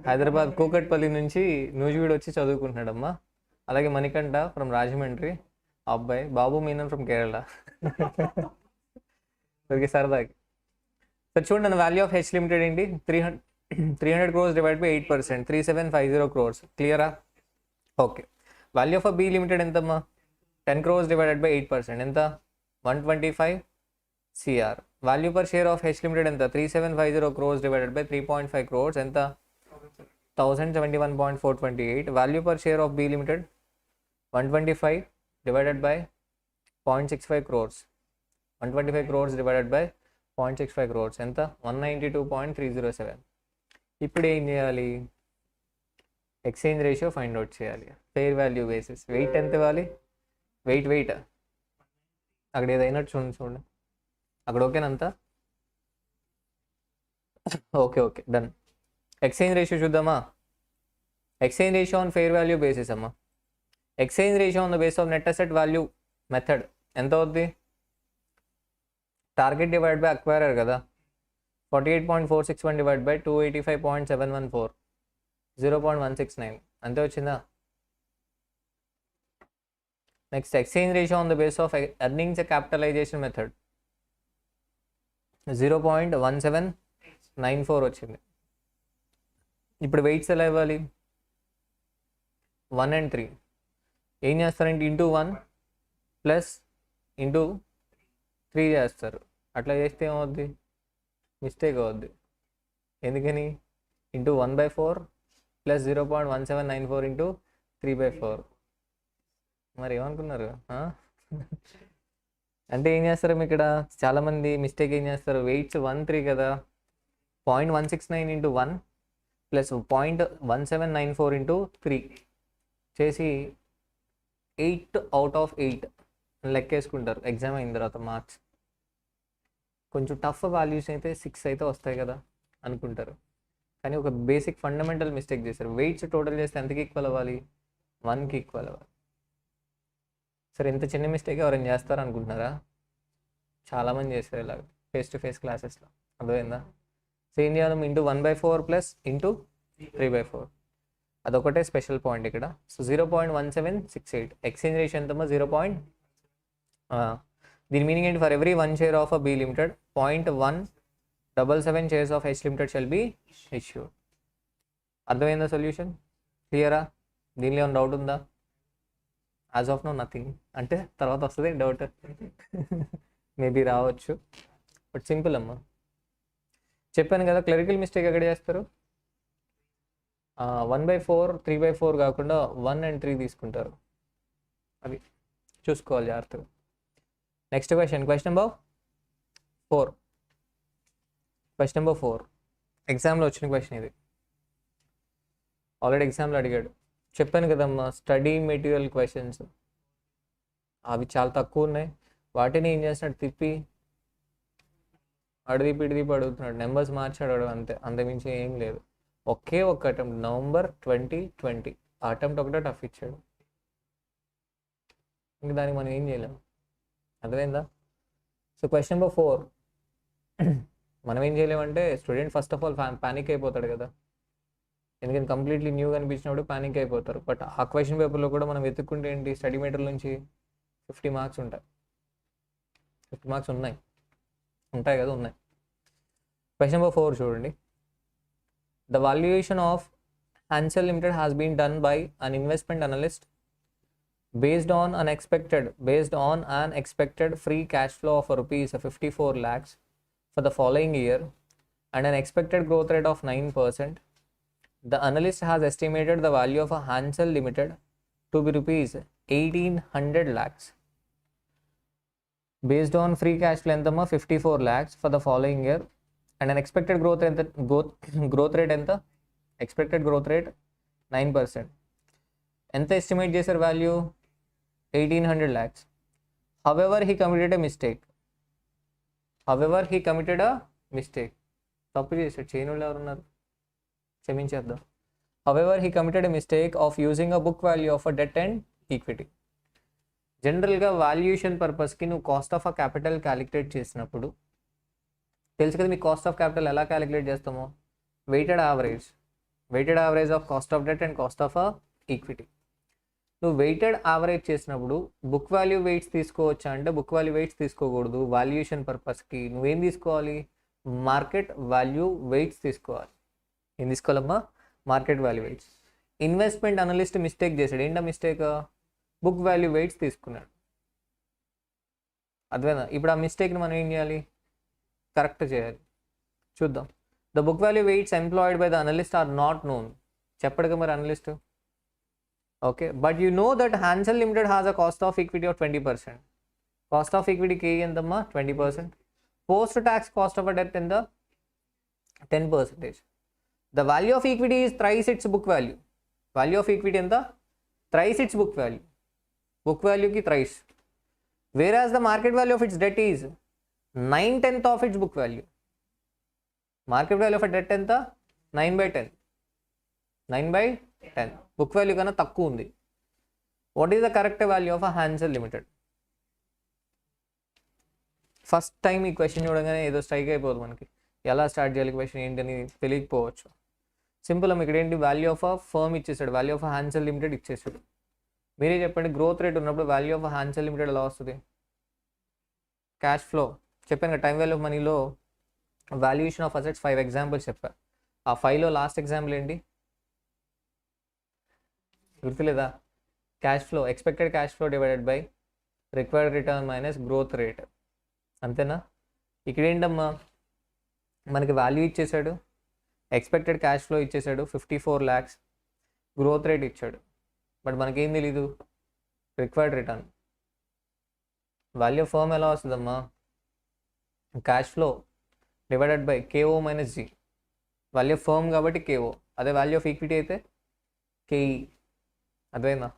హైదరాబాద్ కూకట్పల్లి నుంచి నూజివీడు వచ్చి చదువుకుంటున్నాడమ్మా. అలాగే మణికంఠ ఫ్రమ్ రాజమండ్రి అబ్బాయి. బాబు మీనన్ ఫ్రమ్ కేరళ. ఓకే, సరదాకి. సార్ చూడండి, వాల్యూ ఆఫ్ హెచ్ లిమిటెడ్ ఏంటి? 300 crores డివైడ్ బై 8%, 3750 crores. క్లియరా? Okay. Value of B limited ఎంతమ్మా? 10 crores డివైడెడ్ బై 8% ఎంత? 125 CR. Value per share of H limited ఎంత? 3750 crores డివైడెడ్ బై 3.5 crores ఎంత? 1071.428. Value per share of B limited 125 divided by 0.65 crores. 125 crores divided by 0.65 crores ఎంత? 192.307. ఇప్పుడు ఏం చేయాలి? Exchange ratio find out చేయాలి. Fair value basis. Weight ఎంత ఇవ్వాలి? Weight అక్కడ ఏదైనా చూడండి అక్కడ. ఓకేనంతా? Okay done. ఎక్స్చేంజ్ రేషియో చూద్దామా? Exchange ratio on fair value basis అమ్మా. Exchange ratio on the base of net asset value method ఎంత అవుద్ది? టార్గెట్ డివైడ్ బై అక్వైరర్ కదా. 48.461 డివైడ్ బై 285.714, 0.169 అంతే వచ్చిందా? Next exchange ratio on the base of earnings capitalisation method 0.1794 వచ్చింది. ఇప్పుడు weights ఎలా ఇవ్వాలి? 1 and 3 ఏం చేస్తారంటే ఇంటూ 1 ప్లస్ ఇంటూ 3 చేస్తారు. అట్లా చేస్తే ఏమవుద్ది? మిస్టేక్ అవుద్ది. ఎందుకని? Into 1/4 plus 0.1794 into 3/4. మరి ఏమనుకున్నారు? అంటే ఏం చేస్తారు ఇక్కడ చాలామంది మిస్టేక్ ఏం చేస్తారు? వెయిట్స్ 1, 3 కదా, 0.169 ఇంటూ 1 ప్లస్ 0.1794 ఇంటూ 3 చేసి 8 out of 8 లెక్కేసుకుంటారు ఎగ్జామ్ అయిన తర్వాత మార్క్స్. కొంచెం టఫ్ వాల్యూస్ అయితే 6 అయితే వస్తాయి కదా అనుకుంటారు, కానీ ఒక బేసిక్ ఫండమెంటల్ మిస్టేక్ చేశారు. వెయిట్స్ టోటల్ చేస్తే ఎంతకి ఈక్వల్ అవ్వాలి? 1కి ఈక్వల్ అవ్వాలి. సరే, ఇంత చిన్న మిస్టేక్ ఎవరైనా చేస్తారు అనుకుంటున్నారా? చాలామంది చేస్తారు ఇలాగ ఫేస్ టు ఫేస్ క్లాసెస్లో. అర్థమైందా? సో ఏం చేయాలి? Into 1/4 plus into 3/4. అదొకటే స్పెషల్ పాయింట్ ఇక్కడ. సో 0.1768 ఎక్స్చేంజ్ రేషియో ఎంతమ్మా? 0. దీని మీనింగ్ ఏంటి? For every 1 share of B limited 0.177 shares of H limited shall be issued. అర్థమైందా? సొల్యూషన్ క్లియరా? దీనిలో ఏమైనా డౌట్ ఉందా? As of no nothing. అంటే తర్వాత వస్తుంది డౌట్, మేబీ రావచ్చు, బట్ సింపుల్ అమ్మా. చెప్పాను కదా, క్లరికల్ మిస్టేక్ ఎక్కడ చేస్తారు? 1/4 3/4 కాకుండా 1 and 3 తీసుకుంటారు. అది చూసుకోవాలి జాగ్రత్తగా. Next question number 4. Question number 4 ఎగ్జామ్లో వచ్చిన క్వశ్చన్ ఇది. ఆల్రెడీ ఎగ్జామ్లో అడిగాడు. చెప్పాను కదమ్మా, స్టడీ మెటీరియల్ క్వశ్చన్స్ అవి చాలా తక్కువ ఉన్నాయి. వాటిని ఏం చేస్తున్నాడు? తిప్పి అడిదిపి అడుగుతున్నాడు, నెంబర్స్ మార్చాడు అంతే, అంతమించి ఏం లేదు. ఒకే ఒక్క అటెంప్ట్ నవంబర్ 2020 ఆ అటెంప్ట్ ఒకటే టఫ్ ఇచ్చాడు. ఇంక దానికి మనం ఏం చేయలేము. అర్థమైందా? సో క్వశ్చన్ నెంబర్ 4 మనం ఏం చేయలేమంటే, student first of all panic అయిపోతాడు కదా, ఎందుకంటే కంప్లీట్లీ న్యూగా అనిపించినప్పుడు పానిక్ అయిపోతారు. బట్ ఆ క్వశ్చన్ పేపర్లో కూడా మనం వెతుక్కుంటే ఏంటి, స్టడీ మెటీరియల్ నుంచి 50 మార్క్స్ ఉంటాయి. 50 మార్క్స్ ఉంటాయి కదా, ఉన్నాయి. క్వశ్చన్ నెంబర్ 4 చూడండి. The valuation of Hansel Limited has been done by an investment analyst based on an expected free cash flow of rupees 54 lakhs for the following year and an expected growth rate of 9%. The analyst has estimated the value of a Hansel Limited to be rupees 1800 lakhs based on free cash flow ఎంతమ్మా? 54 lakhs for the following year and an expected growth rate ఎంత? expected growth rate 9%. ఎంత estimate చేశారు value? 1800 lakhs. However, he committed a mistake. తప్పు చేశాడు. చేయని వాళ్ళు ఎవరున్నారు? క్షమించేద్దాం. However, he committed a mistake of using a book value of a debt and equity. జనరల్గా valuation పర్పస్కి నువ్వు cost of a capital calculate చేసినప్పుడు తెలుసు కదా, మీకు కాస్ట్ ఆఫ్ క్యాపిటల్ ఎలా క్యాలిక్యులేట్ చేస్తామో? Weighted average of cost of debt and cost of equity. నువ్వు వెయిటెడ్ యావరేజ్ చేసినప్పుడు బుక్ వాల్యూ వెయిట్స్ తీసుకోవచ్చా అంటే బుక్ వాల్యూ వెయిట్స్ తీసుకోకూడదు. వాల్యుయేషన్ పర్పస్కి నువ్వేం తీసుకోవాలి? మార్కెట్ వాల్యూ వెయిట్స్ తీసుకోవాలి. ఏం తీసుకోవాలమ్మా? Market value weights. Investment analyst mistake చేశాడు. ఏంటా మిస్టేక్? బుక్ వాల్యూ వెయిట్స్ తీసుకున్నాడు. అర్థమైందా? ఇప్పుడు ఆ మిస్టేక్ని మనం ఏం చేయాలి? కరెక్ట్ చేయాలి. చూద్దాం. The book value weights employed by the analyst are not known. చెప్పడుగా మరి analyst. Okay, but you know that Hansel limited has a cost of equity of 20%. Cost of ఈక్విటీకి ఎంతమ్మా? 20%. Post tax cost of a debt ఎంత? 10%. The value of equity is thrice its book value. Value of equity ఎంత? Thrice its book value. Book వాల్యూకి thrice. Whereas the market value of it's debt is 9/10 of its book value. Market value of debt ఎంత? 9/10. 9/10 book value కన్నా తక్కువ ఉంది. What is the correct value of a Hansel limited? First time ఈ question చూడగానే ఏదో strike అయిపోదు మనకి. ఎలా స్టార్ట్ చేయాలి క్వశ్చన్ ఏంటని తెలియకపోవచ్చు. సింపుల్ అమ్మ, ఇక్కడ ఏంటి? వాల్యూ ఆఫ్ అ ఫర్మ్ ఇచ్చేసాడు, value of a Hansel limited ఇచ్చేసాడు. మీరే చెప్పండి, గ్రోత్ రేట్ ఉన్నప్పుడు వాల్యూ ఆఫ్ హాన్సెల్ లిమిటెడ్ ఎలా వస్తుంది? క్యాష్ ఫ్లో చెప్పాను కదా, టైం వాల్యూ ఆఫ్ మనీలో వాల్యుయేషన్ ఆఫ్ అసెట్స్ 5 ఎగ్జాంపుల్స్ చెప్పా. ఆ 5లో లాస్ట్ ఎగ్జాంపుల్ ఏంటి గుర్తులేదా? Cash flow, expected cash flow divided by required return minus growth rate. అంతేనా? ఇక్కడ ఏంటమ్మా, మనకి వాల్యూ ఇచ్చేసాడు, ఎక్స్పెక్టెడ్ క్యాష్ ఫ్లో ఇచ్చేసాడు 54 lakhs, గ్రోత్ రేట్ ఇచ్చాడు, బట్ మనకేం తెలీదు required return. Value of firm ఎలా వస్తుందమ్మా? Cash flow divided by KO minus G. Value of firm కాబట్టి కేఓ, అదే వాల్యూ ఆఫ్ ఈక్విటీ అయితే కేఈ. అదేనా?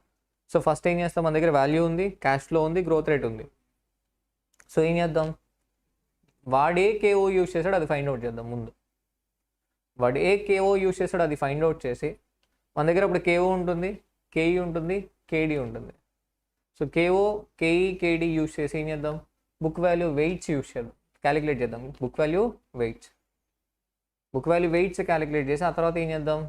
సో ఫస్ట్ ఏం చేస్తాం, మన దగ్గర వాల్యూ ఉంది, క్యాష్ ఫ్లో ఉంది, గ్రోత్ రేట్ ఉంది. సో ఏం చేద్దాం, వాడే కేఓ యూజ్ చేశాడు అది ఫైండ్ అవుట్ చేద్దాం ముందు. వాడు ఏ కేఓ యూజ్ చేశాడు అది ఫైండ్ అవుట్ చేసి, మన దగ్గర ఇప్పుడు కేఓ ఉంటుంది, కేఈ ఉంటుంది, కేడి ఉంటుంది. సో కేఓ, కేఈ, కేడి యూజ్ చేసి ఏం చేద్దాం, బుక్ వాల్యూ వెయిట్స్ యూజ్ చేద్దాం, క్యాలిక్యులేట్ చేద్దాం. బుక్ వాల్యూ వెయిట్స్ క్యాలిక్యులేట్ చేసి ఆ తర్వాత ఏం చేద్దాం,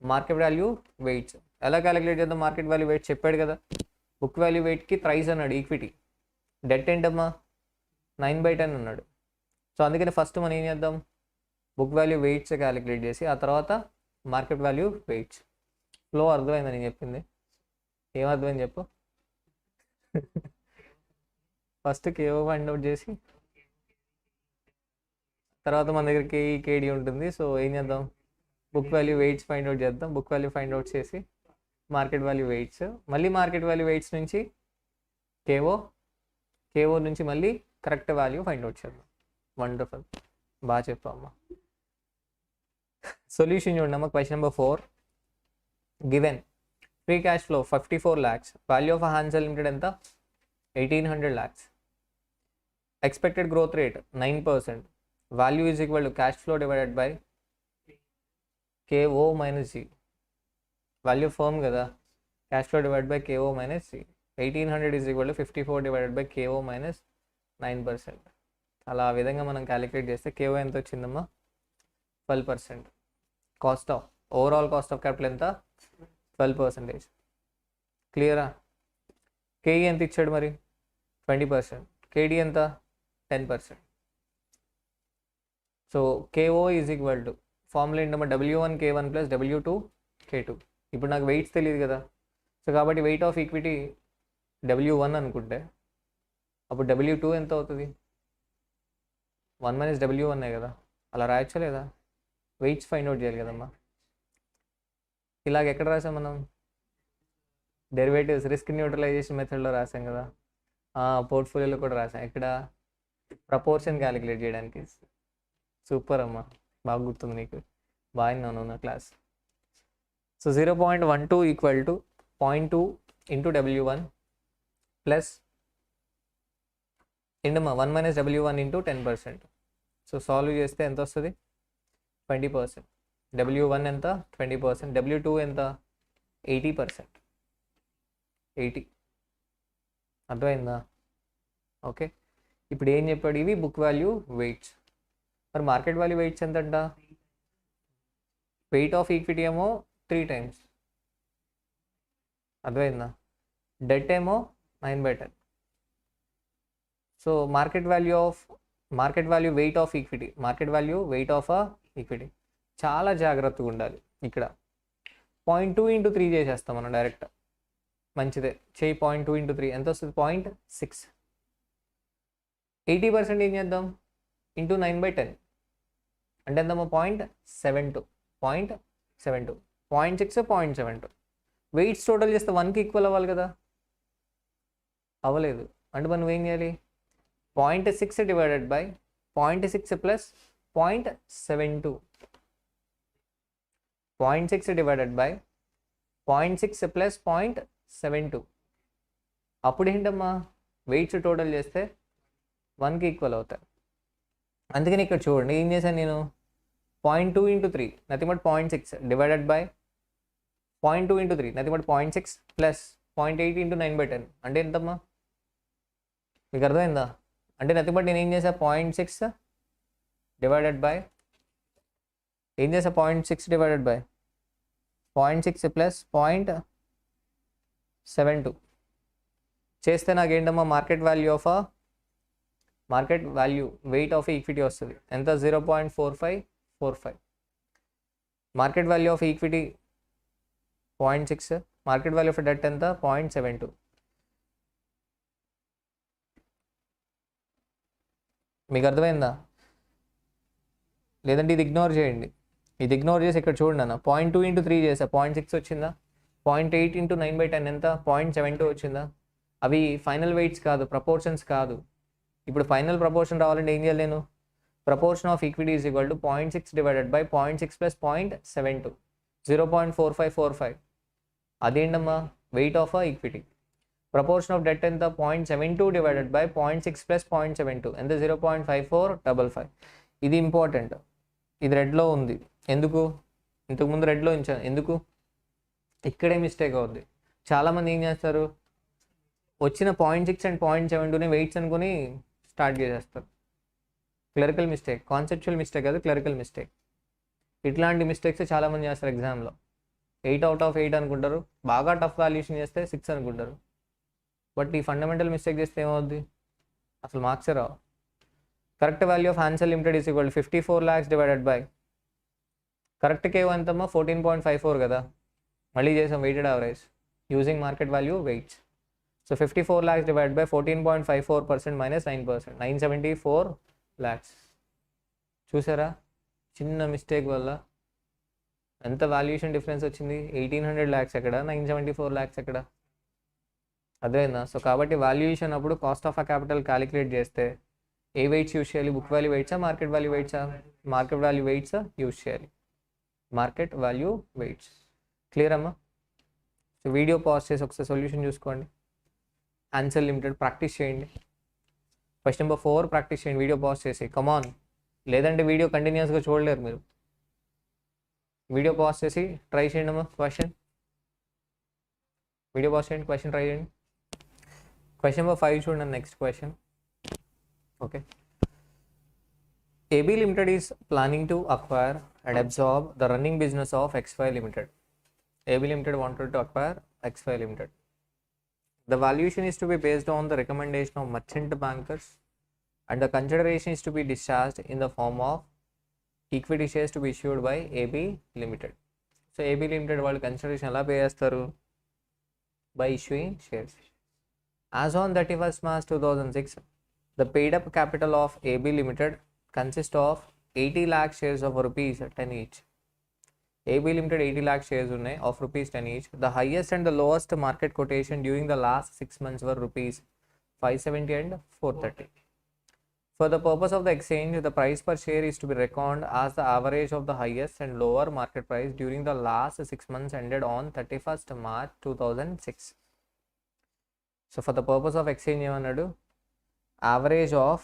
మార్కెట్ వాల్యూ వెయిట్స్. ఎలా క్యాలిక్యులేట్ చేద్దాం మార్కెట్ వాల్యూ వెయిట్స్? చెప్పాడు కదా, బుక్ వాల్యూ వెయిట్కి థ్రైస్ అన్నాడు ఈక్విటీ. డెట్ ఏంటమ్మా 9/10 అన్నాడు. సో అందుకని ఫస్ట్ మనం ఏం చేద్దాం, బుక్ వాల్యూ వెయిట్స్ క్యాలిక్యులేట్ చేసి ఆ తర్వాత మార్కెట్ వాల్యూ వెయిట్స్. ఫ్లో అర్థమైందని నేను చెప్పింది? ఏం అర్థమైంది చెప్పు. ఫస్ట్ కేఓ ఫైండ్ అవుట్ చేసి తర్వాత మన దగ్గర కేఈ, కేడి ఉంటుంది. సో ఏం చేద్దాం, book value weights find out చేద్దాం. బుక్ వాల్యూ ఫైండ్ అవుట్ చేసి మార్కెట్ వాల్యూ వెయిట్స్, మళ్ళీ మార్కెట్ వాల్యూ వెయిట్స్ నుంచి కేఓ నుంచి మళ్ళీ కరెక్ట్ వాల్యూ ఫైండ్ అవుట్ చేద్దాం. వండర్ఫుల్, బాగా చెప్పమ్మా. సొల్యూషన్ చూడమ్మా. Question number 4, given free cash flow 54 lakhs, value of Hansel limited ఎంత 1800 lakhs, expected growth rate 9%, value is equal to cash flow divided by KO minus G. Value firm కదా, cash flow divide by KO minus G. 1800 is equal to 54 divided by KO minus 9%. అలా ఆ విధంగా మనం calculate చేస్తే KO ఎంత వచ్చిందమ్మా 12%. Cost of overall cost of capital ఎంత 12%. క్లియరా? కేఈ ఎంత ఇచ్చాడు మరి 20%, కేడి ఎంత 10%. So KO is equal to formula ఏంటమ్మా, W1 K1 plus W2 K2. ఇప్పుడు నాకు వెయిట్స్ తెలియదు కదా, సో కాబట్టి వెయిట్ ఆఫ్ ఈక్విటీ W1 అనుకుంటే అప్పుడు W2 ఎంత అవుతుంది 1 మైనస్ W1 కదా, అలా రాయొచ్చా లేదా? వెయిట్స్ ఫైండ్ అవుట్ చేయాలి కదమ్మా. ఇలాగ ఎక్కడ రాసాం మనం, డెరివేటివ్స్ రిస్క్ న్యూట్రలైజేషన్ మెథడ్లో రాసాం కదా, పోర్ట్ఫోలియోలో కూడా రాసాం. ఇక్కడ ప్రపోర్షన్ క్యాలిక్యులేట్ చేయడానికి. సూపర్ అమ్మా, బాగా గుర్తుంది నీకు, బాగా విన్నాను నా class. So 0.12 equal to 0.2 into W1 plus ఏంటమ్మా 1 minus W1 into 10%. So solve చేస్తే ఎంత వస్తుంది 20%. W1 ఎంత 20%, W2 ఎంత 80%. 80 అర్థమైందా? ఓకే, ఇప్పుడు ఏం చెప్పాడు, ఇవి బుక్ వాల్యూ వెయిట్స్. మరి మార్కెట్ వాల్యూ వెయిట్స్ ఎంతంట, వెయిట్ ఆఫ్ ఈక్విటీ ఏమో 3 times, అర్థమైందా? డెట్ ఏమో 9/10. So market value weight of equity చాలా జాగ్రత్తగా ఉండాలి. ఇక్కడ 0.2 into 3 చేసేస్తాం మనం డైరెక్ట్. మంచిదే, చేయి 0.2 into 3 ఎంత వస్తుంది 0.6. 80% ఏం చేద్దాం ఇంటూ 9/10 అంటే ఎంతమ్మా 0.72. 0.72 వెయిట్స్ టోటల్ చేస్తే 1కి ఈక్వల్ అవ్వాలి కదా, అవ్వలేదు. అంటే మనం ఏం చేయాలి 0.6 divided by 0.6 plus 0.72. 0.6 divided by 0.6 plus 0.72. అప్పుడు ఏంటమ్మా వెయిట్స్ టోటల్ చేస్తే 1కి ఈక్వల్ అవుతాయి. అందుకని ఇక్కడ చూడండి ఏం చేశాను నేను 0.2 into 3 nothing but 0.6 divided by 0.2 into 3 nothing but 0.6 plus 0.8 into 9/10 అంటే ఎంతమ్మా, మీకు అర్థమైందా? అంటే నథింగ్ బట్ నేను ఏం చేసా 0.6 divided by 0.6 divided by 0.6 plus 0.72 72 చేస్తే నాకేంటమ్మా market value weight of equity వస్తుంది ఎంత 0.4545. Market value of equity 0.6, market value of debt ఎంత 0.72. మీకు అర్థమైందా? లేదంటే ఇది ఇగ్నోర్ చేయండి. ఇది ఇగ్నోర్ చేసి ఇక్కడ చూడండి అన్న 0.2 × 3 చేసా 0.6 వచ్చిందా? 0.8 × 9/10 ఎంత 0.72 వచ్చిందా? అవి ఫైనల్ వెయిట్స్ కాదు, ప్రపోర్షన్స్ కాదు. ఇప్పుడు ఫైనల్ ప్రపోర్షన్ రావాలంటే ఏం చేయాలి నేను? Proportion of equity is equal to 0.6 divided by 0.6 plus 0.72, 0.4545. అదేంటమ్మా wait of equity. Proportion of debt ఎంత 0.72 డివైడెడ్ బై 0.6 ప్లస్ 0.72 ఎంత 0.5455. ఇది ఇంపార్టెంట్. ఇది రెడ్లో ఉంది. ఎందుకు? ఇంతకుముందు రెడ్లో ఉంచాను. ఎందుకు? ఇక్కడే మిస్టేక్ అవుద్ది. చాలామంది ఏం చేస్తారు, వచ్చిన 0.6 అండ్ 0.72ని వెయిట్స్ అనుకుని స్టార్ట్ చేసేస్తారు. క్లరికల్ మిస్టేక్, కాన్సెప్చువల్ మిస్టేక్ కాదు, క్లరికల్ మిస్టేక్. ఇట్లాంటి మిస్టేక్స్ చాలామంది చేస్తారు ఎగ్జామ్లో. 8 out of 8 అనుకుంటారు, బాగా టఫ్ వాల్యుయేషన్ చేస్తే 6 అనుకుంటారు. బట్ ఈ ఫండమెంటల్ మిస్టేక్ చేస్తే ఏమవుద్ది? అసలు మార్క్సే రావు. Correct value of Hansel limited is equal 54 lakhs divided by correct కేవ్ ఎంతమ్మా 14.54 కదా. మళ్ళీ చేసాం weighted average using market value weights. So 54 lakhs divided by 14.54% minus 9%, 974 lakhs. చూసారా చిన్న మిస్టేక్ వల్ల ఎంత వాల్యుయేషన్ డిఫరెన్స్ వచ్చింది? 1800 lakhs ఎక్కడ, 974 lakhs ఎక్కడ? అదేనా? సో కాబట్టి వాల్యుయేషన్ అప్పుడు కాస్ట్ ఆఫ్ క్యాపిటల్ క్యాలిక్యులేట్ చేస్తే ఏ వెయిట్స్ యూజ్ చేయాలి? బుక్ వాల్యూ వెయిట్సా, మార్కెట్ వాల్యూ వెయిట్సా? మార్కెట్ వాల్యూ వెయిట్స్ యూజ్ చేయాలి. Market value weights. క్లియర్ అమ్మా? సో వీడియో పాజ్ చేసి ఒకసారి సొల్యూషన్ చూసుకోండి. హాన్సెల్ లిమిటెడ్ ప్రాక్టీస్ చేయండి. క్వశ్చన్ నెంబర్ 4 ప్రాక్టీస్ చేయండి వీడియో పాజ్ చేసి. కమాన్, లేదంటే వీడియో కంటిన్యూస్గా చూడలేరు మీరు. వీడియో పాజ్ చేసి ట్రై చేయండి అమ్మా. వీడియో పాజ్ చేయండి, క్వశ్చన్ ట్రై చేయండి. క్వశ్చన్ నెంబర్ 5 చూడండి. Next question. Okay. AB Limited is planning to acquire and absorb the running business of XY Limited. AB Limited wanted to acquire XY Limited. The valuation is to be based on the recommendation of merchant bankers and the consideration is to be discharged in the form of equity shares to be issued by AB Limited. So AB Limited వాళ్ళు consideration ఎలా pay చేస్తారు? By issuing shares. As on 31st March 2006, the paid up capital of AB Limited consists of 80 lakh shares of rupees 10 each. AB Limited 80 lakh shares ఉన్నాయి of rupees 10 each. The highest and the lowest market quotation during the last 6 months were rupees 570 and 430. For the purpose of the exchange, the price per share is to be reckoned as the average of the highest and lower market price during the last 6 months ended on 31st March 2006. So for the purpose of exchange ఏమన్నాడు? Average of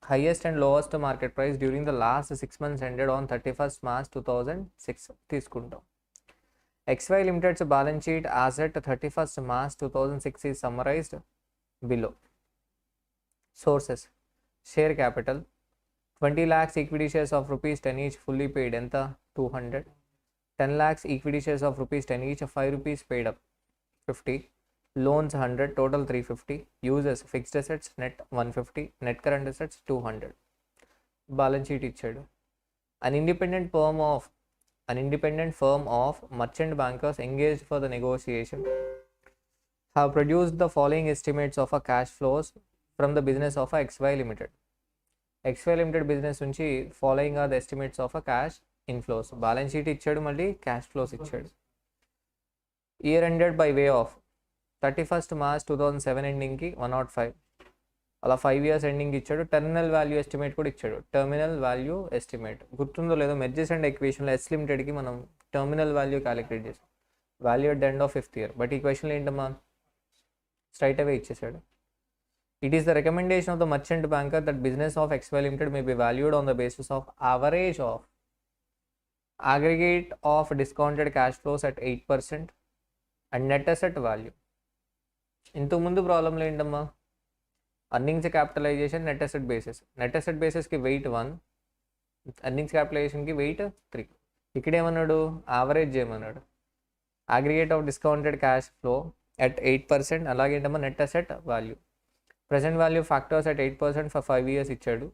highest and lowest market price during the last 6 months ended on 31st March 2006 తీసుకుంటాం. XY Limited's balance sheet as at 31st March 2006 is summarized below. Sources: share capital 20 lakhs equity shares of rupees 10 each fully paid ఎంత 200. 10 lakhs equity shares of rupees 10 each 5 rupees paid up 50. Loans 100, total 350. Uses fixed assets net 150, net current assets 200. Balance sheet ఇచ్చాడు. An independent firm of merchant bankers engaged for the negotiation have produced the following estimates of a cash flows from the business of a XY Limited. XY Limited business నుంచి following are the estimates of a cash inflows. Balance sheet ఇచ్చాడు, మళ్ళీ cash flows ఇచ్చాడు. Year ended by way of 31st March 2007 ఎండింగ్కి 105. అలా 5 years ending ఇచ్చాడు. Terminal value estimate కూడా ఇచ్చాడు. Terminal value estimate గుర్తుందో లేదో, మెర్జర్స్ అండ్ ఎక్వేషన్లో ఎస్ లిమిటెడ్కి మనం టెర్మినల్ వాల్యూ క్యాలిక్యులేట్ చేసాం, value at the end of 5th year. But ఈ క్వశ్చన్లో ఏంటమ్మా స్ట్రైట్ అవే ఇచ్చేసాడు. It is the recommendation of the merchant banker that business of XY Limited may be valued on the basis of average of aggregate of discounted cash flows at 8% and net asset value. ఇంతకుముందు ప్రాబ్లంలో ఏంటమ్మా earnings capitalization net asset basis. Net asset బేసిస్కి weight 1, earnings క్యాపిటలైజేషన్కి weight 3. ఇక్కడేమన్నాడు average చేయమన్నాడు. Aggregate of discounted cash flow at 8%, అలాగే ఏంటమ్మా net asset value, present value factors at 8% for 5 years ఇచ్చాడు.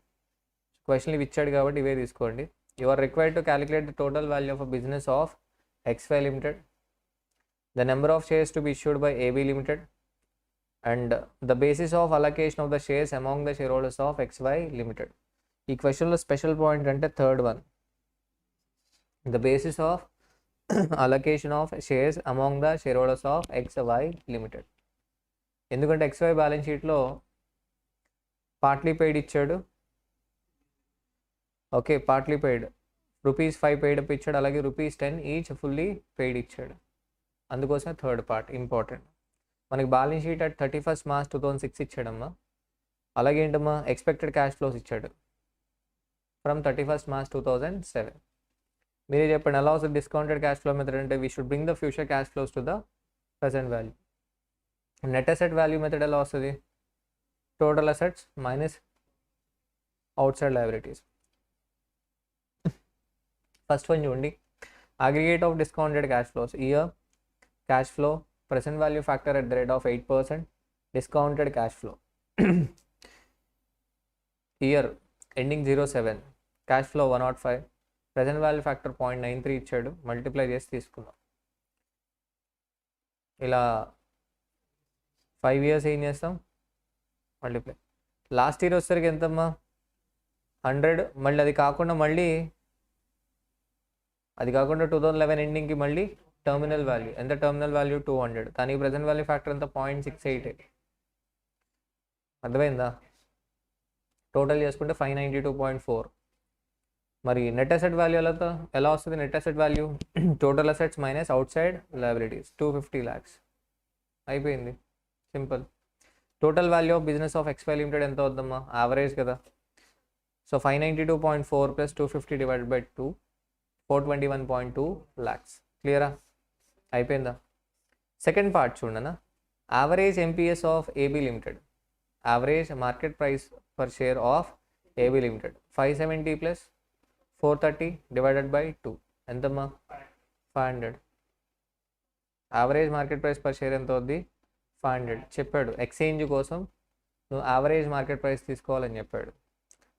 క్వశ్చన్లు ఇచ్చాడు కాబట్టి ఇవే తీసుకోండి. You are required to calculate the total value of a business of XY limited, the number of shares to be issued by AB limited, and the basis of allocation of the shares among the share holders of XY limited. ఈ క్వశ్చన్లో special point అంటే third one, the basis of allocation of shares among the shareholders of XY Limited. ఎందుకంటే XY balance షీట్లో partly paid ఇచ్చాడు. Okay, partly paid ₹5 paid up ఇచ్చాడు, అలాగే ₹10 each fully paid ఇచ్చాడు. అందుకోసమే థర్డ్ పార్ట్ ఇంపార్టెంట్. మనకి balance sheet at 31st March 2006 ఇచ్చాడమ్మా. అలాగే ఏంటమ్మా ఎక్స్పెక్టెడ్ క్యాష్ ఫ్లోస్ ఇచ్చాడు ఫ్రమ్ 31st March 2007. మీరే చెప్పండి ఎలా వస్తుంది డిస్కౌంటెడ్ క్యాష్ ఫ్లో మెథడ్ అంటే we should bring the future cash flows to the present value. Net asset value method ఎలా వస్తుంది? Total assets minus outside liabilities. First one చూడండి, aggregate of discounted cash flows. Year cash flow, present value factor at the rate of 8%, discounted cash flow. Year ending 07, cash flow 105, present value factor 0.93 ఇచ్చాడు, multiply చేసి తీసుకుందాం. ఇలా 5 years ఏం చేస్తాం multiply. Last year వచ్చేసరికి ఎంతమ్మా 100, మళ్ళీ అది కాకుండా 2011 ఎండింగ్కి మళ్ళీ టర్మినల్ వాల్యూ ఎంత? టర్మినల్ వాల్యూ 200, దానికి ప్రెసెంట్ వాల్యూ ఫ్యాక్టర్ ఎంత? 0.68. అర్థమైందా? టోటల్ చేసుకుంటే 592.4. మరి నెట్ అసెట్ వాల్యూ ఎలా వస్తుంది? Net asset value total assets minus outside liabilities 250 lakhs. అయిపోయింది, simple. Total value of business of XY limited ఎంత అవుద్దమ్మా? యావరేజ్ కదా. So 592.4 plus 250 divided by 2, 421.2 lakhs. క్లియరా? అయిపోయిందా? సెకండ్ పార్ట్ చూడనా, average MPS of AB limited, average market price per share of AB limited 570 plus 430 divided by 2 ఎంతమ్మా? 500. Average market price per share ఎంత అవుద్ది? 500 చెప్పాడు. ఎక్స్చేంజ్ కోసం నువ్వు యావరేజ్ మార్కెట్ ప్రైస్ తీసుకోవాలని చెప్పాడు.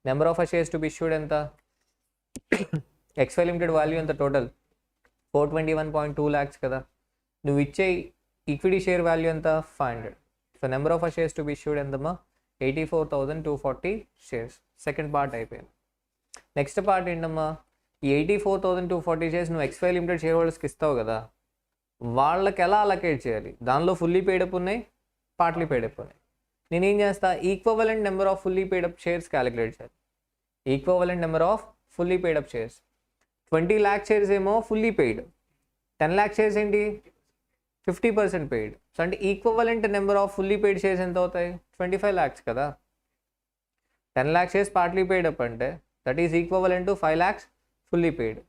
Number of shares to be issued ఎంత? XY limited value ఎంత టోటల్? 421.2 lakhs కదా. నువ్వు ఇచ్చే ఈక్విటీ షేర్ వాల్యూ ఎంత? 500. So number of shares to be issued ఎంతమ్మా? 84,240 షేర్స్. సెకండ్ పార్ట్ అయిపోయింది. నెక్స్ట్ పార్ట్ ఏంటమ్మా, ఈ 84,240 షేర్స్ నువ్వు XY లిమిటెడ్ షేర్ హోల్డర్స్కి ఇస్తావు కదా, వాళ్ళకి ఎలా అలొకేట్ చేయాలి? దానిలో ఫుల్లీ పేడప్ ఉన్నాయి, పార్ట్లీ పేడప్ ఉన్నాయి. నేనేం చేస్తా? Equivalent number of fully paid up shares calculate చేయాలి. Equivalent number of fully paid up shares 20 lakh shares ఏమో ఫుల్లీ పెయిడ్, 10 lakh షేర్స్ ఏంటి 50% పెయిడ్. సో అంటే equivalent number of fully paid shares ఎంత అవుతాయి? 25 lakhs కదా. 10 lakh షేర్స్ పార్ట్లీ పేడప్ అంటే that is equivalent to 5 lakhs fully paid.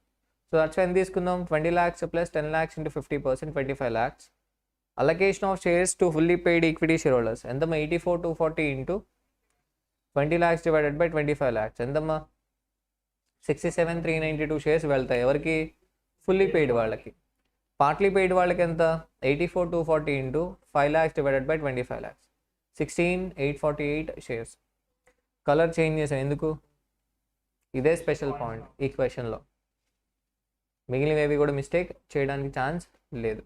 So that's ఎంత తీసుకుందాం? 20 lakhs plus 10 lakhs into 50%, 25 lakhs. Allocation of shares to fully paid equity share holders ఎంతమ్మా? 84,240 into 20 lakhs divided by 25 lakhs ఎంతమ్మా? 67,392 shares వెళ్తాయి. ఎవరికి? Fully paid వాళ్ళకి. Partly paid వాళ్ళకి ఎంత? 84,240 into 5 lakhs divided by 25 lakhs 16,848 shares. Colour change చేసాను ఎందుకు? ఇదే స్పెషల్ పాయింట్ ఈ క్వశ్చన్లో. మిగిలినవి కూడా మిస్టేక్ చేయడానికి ఛాన్స్ లేదు.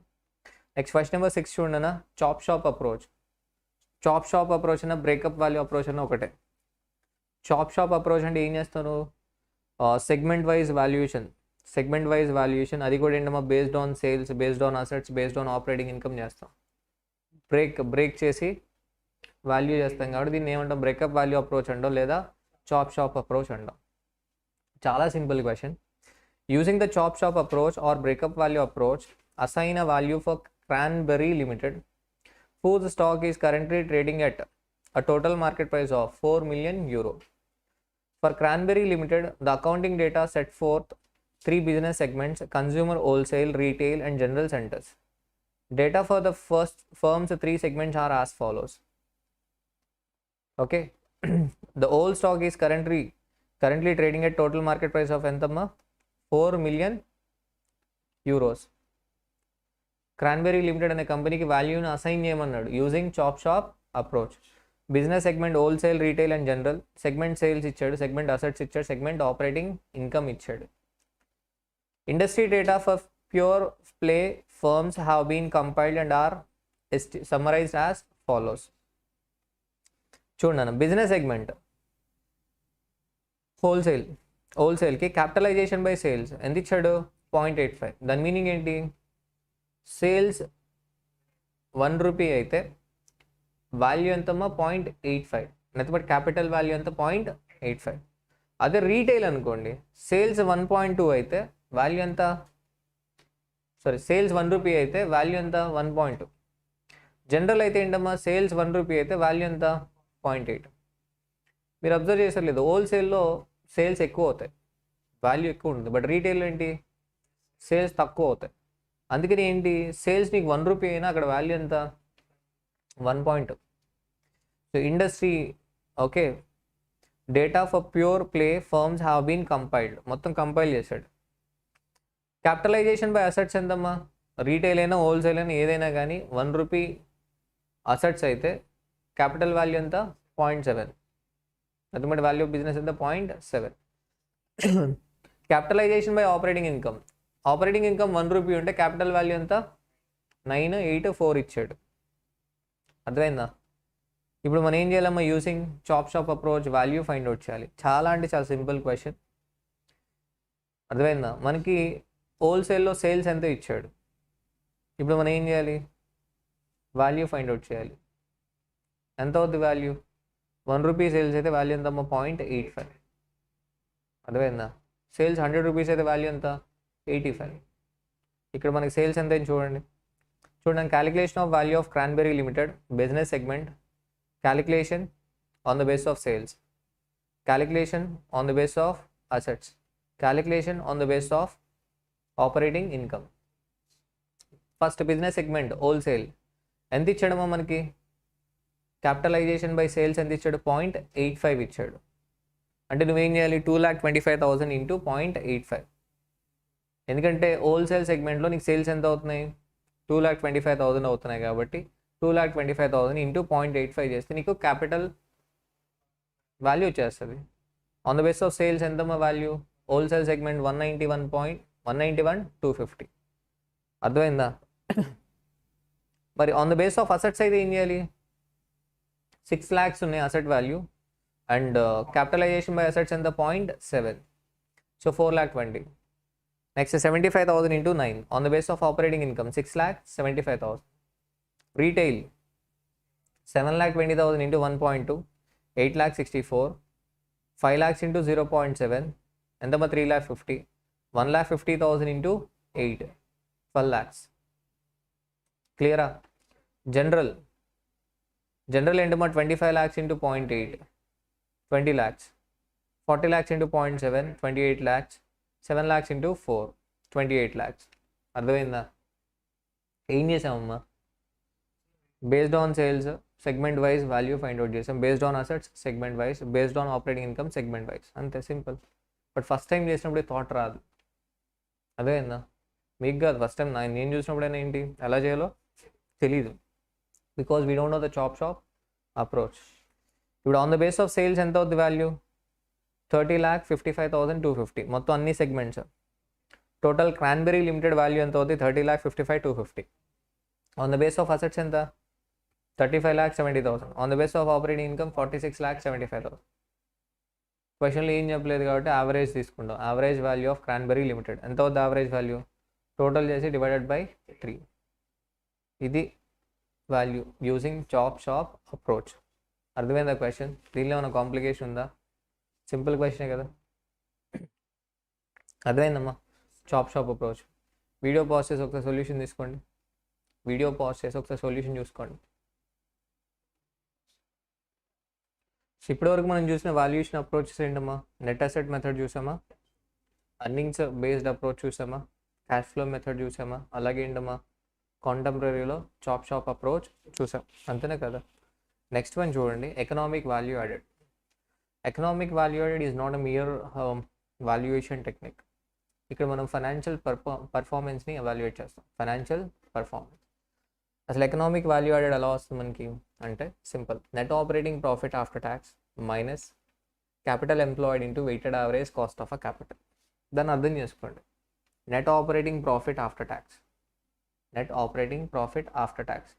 నెక్స్ట్ క్వశ్చన్ నెంబర్ 6 చూడనా, chop shop approach. Chop shop approach అన్న బ్రేకప్ వాల్యూ అప్రోచ్ అన్న ఒకటే. చాప్ షాప్ అప్రోచ్ అంటే ఏం చేస్తాను? సెగ్మెంట్ వైజ్ వాల్యుయేషన్, అది కూడా ఏంటమ్మా? Based on sales, based on assets, based on operating income చేస్తాం. బ్రేక్ చేసి వాల్యూ చేస్తాం కాబట్టి దీన్ని ఏమంటాం? బ్రేకప్ వాల్యూ అప్రోచ్ అండో లేదా చాప్ షాప్ అప్రోచ్ అండో. చాలా simple question. Using the chop shop approach or breakup value approach, assign a value for Cranberry Limited, whose stock is currently trading at a total market price of 4 million euro. For Cranberry Limited, the accounting data set forth 3 business segments: consumer, wholesale, retail, and general centers. Data for the first firm's 3 segments are as follows. Okay, the whole stock is currently trading at total market price of entamma 4 million euros. Cranberry limited అనే కంపెనీకి వాల్యూని assign చేయమన్నాడు using chop shop approach. Business segment wholesale, retail and general. Segment sales ఇచ్చాడు, segment assets ఇచ్చాడు, segment operating income ఇచ్చాడు. Industry data for pure play firms have been compiled and are summarized as follows. చూడండి, business segment హోల్సేల్కి capitalization by sales ఎంత ఇచ్చాడు? 0.85. దాని meaning ఏంటి? Sales 1 rupee అయితే వాల్యూ ఎంతమ్మా? 0.85. నెక్స్ట్ క్యాపిటల్ వాల్యూ ఎంత? 0.85. అదే రీటైల్ అనుకోండి, సేల్స్ 1.2 అయితే వాల్యూ ఎంత? సేల్స్ 1 రూపీ అయితే వాల్యూ ఎంత? 1.2. జనరల్ అయితే ఏంటమ్మా? సేల్స్ 1 రూపీ అయితే వాల్యూ ఎంత? 0.8. మీరు అబ్జర్వ్ చేసారు లేదు, హోల్సేల్లో సేల్స్ ఎక్కువ అవుతాయి, వాల్యూ ఎక్కువ ఉంటుంది. బట్ రీటైల్లో ఏంటి? సేల్స్ తక్కువ అవుతాయి. అందుకని ఏంటి, సేల్స్ నీకు 1 రూపీ అయినా అక్కడ వాల్యూ ఎంత? 1.2. So industry okay data for pure play firms have been compiled, మొత్తం కంపైల్ చేశాడు. క్యాపిటలైజేషన్ బై అసెట్స్ ఎంతమ్మా? రీటైల్ అయినా హోల్సేల్ అయినా ఏదైనా కానీ 1 రూపీ అసెట్స్ అయితే క్యాపిటల్ వాల్యూ ఎంత? 0.7. అల్టిమేట్ వాల్యూ ఆఫ్ బిజినెస్ ఎంత? 0.7. Capitalization by operating income. Operating income 1 rupee ఉంటే క్యాపిటల్ వాల్యూ ఎంత? 984 ఇచ్చాడు. అర్థమైందా? ఇప్పుడు మనం ఏం చేయాలమ్మా? Using chop shop approach value find out చేయాలి. చాలా అంటే చాలా సింపుల్ క్వశ్చన్. అర్థమైందా? మనకి హోల్సేల్లో సేల్స్ ఎంత ఇచ్చాడు, ఇప్పుడు మనం ఏం చేయాలి? వాల్యూ ఫైండ్ అవుట్ చేయాలి. ఎంత అవుద్ది వాల్యూ? 1 రూపీ సేల్స్ అయితే వాల్యూ ఎంతమ్మా? 0.85. అర్థమైందా? సేల్స్ 100 రూపీస్ అయితే వాల్యూ ఎంత? 85. ఇక్కడ మనకి సేల్స్ ఎంత అని చూడండి. Calculation of value of Cranberry limited business segment. Calculation on the base of sales, calculation on the base of assets, calculation on the base of operating income. First business segment wholesale ఎంత ఇచ్చాడమ్మా మనకి? Capitalisation by sales ఎంత ఇచ్చాడు? 0.85 ఇచ్చాడు. అంటే నువ్వేం చేయాలి? 2,25,000 into 0.85. ఎందుకంటే wholesale సెగ్మెంట్లో నీకు సేల్స్ ఎంత అవుతున్నాయి? 2,25,000 అవుతున్నాయి కాబట్టి 2,25,000 ఇంటూ 0.85 చేస్తే నీకు క్యాపిటల్ వాల్యూ వచ్చేస్తుంది. On the base of sales ఎంతమ్మా వాల్యూ? Wholesale segment 191,250. అర్థమైందా? మరి on the base of assets అయితే ఏం చేయాలి? 6 lakhs ఉన్నాయి asset value and capitalization by assets ఎంత? 0.7. So 4,20,000. Next 75,000 into 9 on the base of operating income 6,75,000. Retail 7,20,000 into 1.2 8,64. 5 lakhs into 0.7 ఎంతమ్మా? 3,50,000. 1,50,000 into 8 12 lakhs. క్లియరా? జనరల్ ఏంటమ్మా? 25 lakhs into 0.8 20 lakhs. 40 lakhs into 0.7 28 lakhs. 7 lakhs into 4 28 lakhs. అర్థమైందా? ఏం చేసామమ్మా? Based on sales segment wise value find out చేసాం, based on assets segment wise, based on operating income segment wise. అంతే simple. But first time చేసినప్పుడు thought రాదు. అదేందా? మీకు కాదు, ఫస్ట్ టైం నేను చూసినప్పుడైనా ఏంటి ఎలా చేయాలో తెలీదు. Because we don't know the chop shop approach. ఇప్పుడు on the base of sales ఎంత అవుతుంది వాల్యూ? 30,55,250 మొత్తం అన్ని segments. Total Cranberry limited value ఎంత అవుతుంది? 30,55,250. On the base of assets ఎంత? 35,70,000. On the base of operating income 46,75,000. క్వశ్చన్లో ఏం చెప్పలేదు కాబట్టి యావరేజ్ తీసుకుంటాం. Average value of Cranberry limited ఎంత అవుతుంది? యావరేజ్ వాల్యూ టోటల్ చేసి డివైడెడ్ బై 3. ఇది value using chop shop approach. అర్థమైందా క్వశ్చన్? దీనిలో ఏమైనా కాంప్లికేషన్ ఉందా? సింపుల్ క్వశ్చనే కదా. అర్థమైందమ్మా? Chop shop approach. Video pause చేసి ఒకసారి సొల్యూషన్ తీసుకోండి. వీడియో పాజ్ చేసి ఒకసారి సొల్యూషన్ చూసుకోండి. ఇప్పటివరకు మనం చూసిన వాల్యుయేషన్ అప్రోచెస్ ఏంటమ్మా? నెట్ అసెట్ మెథడ్ చూసామా, అర్నింగ్స్ బేస్డ్ అప్రోచ్ చూసామా, క్యాష్ ఫ్లో మెథడ్ చూసామా, అలాగే ఏంటమ్మా కాంటెంపరీలో చాప్ షాప్ అప్రోచ్ చూసాం. అంతేనే కదా. నెక్స్ట్ వన్ చూడండి, economic value added. Economic value added is not a mere valuation technique. ఇక్కడ మనం ఫైనాన్షియల్ పర్ఫార్మెన్స్ని ఎవాల్యుయేట్ చేస్తాం. Financial performance. అసలు ఎకనామిక్ వాల్యూ యాడెడ్ ఎలా వస్తుంది మనకి అంటే simple, net operating profit after tax minus capital employed into weighted average cost of a capital. దాన్ని అర్థం చేసుకోండి. Net operating profit after tax, net operating profit after tax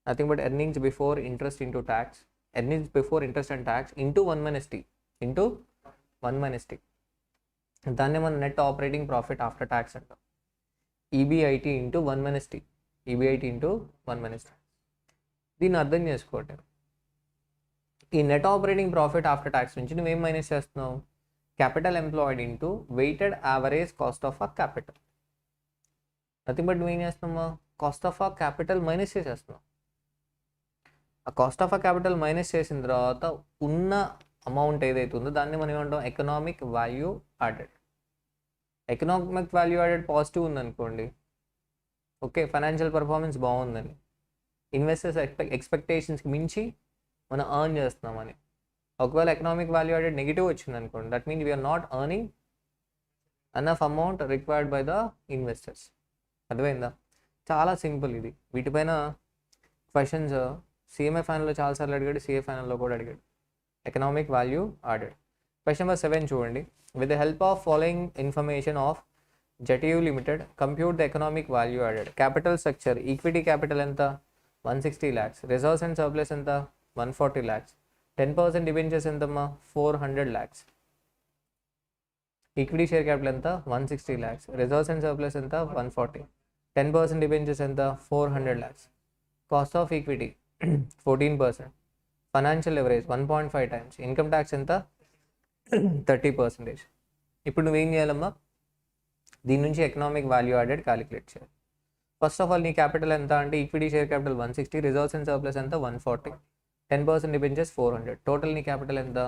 nothing but earnings before interest into tax, earnings before interest and tax into 1 - into 1 - దాన్ని మనం net operating profit after tax అంటాం. EBIT into 1 - EBIT into 1 - దీన్ని అర్థం చేసుకోండి. ఈ net operating profit after tax నుంచి నువ్వేం minus చేస్తున్నావు? Capital employed into weighted average cost of a capital. Nothing but నువ్వేం చేస్తున్నావా? Cost of a capital minus చేసేస్తున్నావు. ఆ cost of a capital minus చేసిన తర్వాత ఉన్న అమౌంట్ ఏదైతే ఉందో దాన్ని మనం ఏమంటాం? Economic value added. Economic value added positive ఉందనుకోండి, ఓకే, ఫైనాన్షియల్ పర్ఫార్మెన్స్ బాగుందని, ఇన్వెస్టర్స్ ఎక్స్పెక్టేషన్స్కి మించి మనం ఎర్న్ చేస్తున్నామని. ఒకవేళ ఎకనామిక్ వాల్యూ యాడెడ్ నెగిటివ్ వచ్చింది అనుకోండి, that means we are not earning enough amount required by the investors. అర్థమైందా? చాలా సింపుల్ ఇది. వీటిపైన క్వశ్చన్స్ సిఎంఏ ఫైనల్లో చాలాసార్లు అడిగాడు, సిఏ ఫైనల్లో కూడా అడిగాడు. Economic value added. Question number 7 చూడండి. With the help of following information of JTU limited compute the economic value added. Capital structure, equity capital ఎంత? 160 lakhs. రిజర్వ్స్ అండ్ సర్ప్లస్ ఎంత? 140 lakhs. 10% డిబెంచర్స్ ఎంతమ్మా? 400 lakhs. ఈక్విటీ షేర్ క్యాపిటల్ ఎంత? 160 lakhs. Reserves and surplus ఎంత? 140. 10% debentures ఎంత? 400 lakhs. Cost of equity 14%. Financial leverage 1.5 times. Income tax ఎంత? 30%. ఇప్పుడు నువ్వేం చేయాలమ్మా? దీని నుంచి ఎకనామిక్ వాల్యూ యాడెడ్ క్యాలిక్యులేట్ చేయాలి. ఫస్ట్ ఆఫ్ ఆల్ నీ క్యాపిటల్ ఎంత అంటే equity share capital 160, reserves and surplus ఎంత? 140, 10% డిబెంచర్స్ 400. టోటల్ నీ క్యాపిటల్ ఎంత?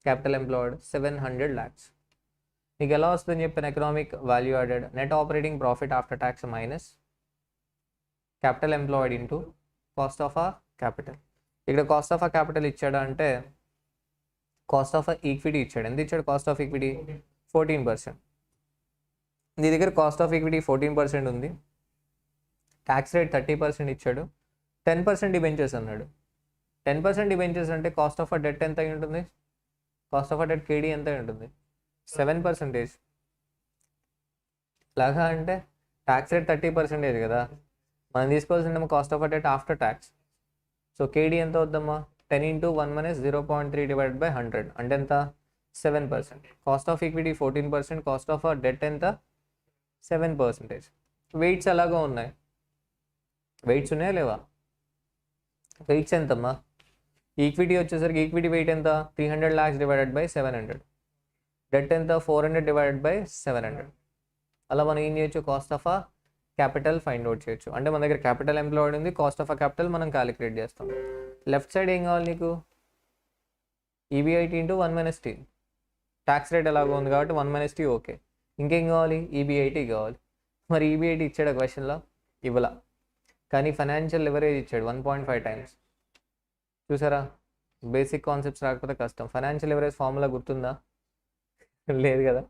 Capital employed 700 lakhs. నీకు ఎలా వస్తుందని చెప్పిన economic value added? Net operating profit after tax minus capital employed into cost of a capital. ఇక్కడ కాస్ట్ ఆఫ్ ఆ క్యాపిటల్ ఇచ్చాడు అంటే కాస్ట్ ఆఫ్ ఈక్విటీ ఇచ్చాడు. ఎంత ఇచ్చాడు? Cost of equity 14%. నీ దగ్గర కాస్ట్ ఆఫ్ ఈక్విటీ 14% ఉంది, ట్యాక్స్ రేట్ 30% ఇచ్చాడు, 10% డిబెంచర్స్ అన్నాడు. 10% డిబెంచర్స్ అంటే కాస్ట్ ఆఫ్ అ డెట్ ఎంత అయి ఉంటుంది? కాస్ట్ ఆఫ్ అ డెట్ కేడీ ఎంత అయి ఉంటుంది? 7%. లాగా అంటే ట్యాక్స్ రేట్ 30% కదా, మనం తీసుకోవాల్సిందేమో cost of a debt after tax. So KD ఎంత అవుద్దమ్మా? 10 into 1 - 0.3 divided by 100 అంటే ఎంత? 7%. Cost of equity 14%, cost of debt ఎంత? 7%. వెయిట్స్ ఎలాగో ఉన్నాయి, వెయిట్స్ ఉన్నాయా లేవా? వెయిట్స్ ఎంతమ్మా? ఈక్విటీ వచ్చేసరికి ఈక్విటీ వెయిట్ ఎంత? 300 lakhs divided by 700. డెట్ ఎంత? 400 divided by 700. అలా మనం ఏం చేయొచ్చు? Cost of a capital find out చేయొచ్చు. అంటే మన దగ్గర క్యాపిటల్ ఎంప్లాయిడ్ ఉంది, కాస్ట్ ఆఫ్ ఆ క్యాపిటల్ మనం క్యాలిక్యులేట్ చేస్తాం. లెఫ్ట్ సైడ్ ఏం కావాలి నీకు? ఈబీఐటీ ఇంటూ 1 - ట్యాక్స్ రేట్ ఎలాగో ఉంది కాబట్టి 1 - ఓకే. ఇంకేం కావాలి? ఈబీఐటీ కావాలి. మరి ఈబీఐటీ ఇచ్చాడు క్వశ్చన్లో? ఇవ్వలా. కానీ ఫైనాన్షియల్ లెవరేజ్ ఇచ్చాడు 1.5 times. చూసారా? బేసిక్ కాన్సెప్ట్స్ రాకపోతే కష్టం. ఫైనాన్షియల్ లెవరేజ్ ఫార్ములా గుర్తుందా? లేదు కదా.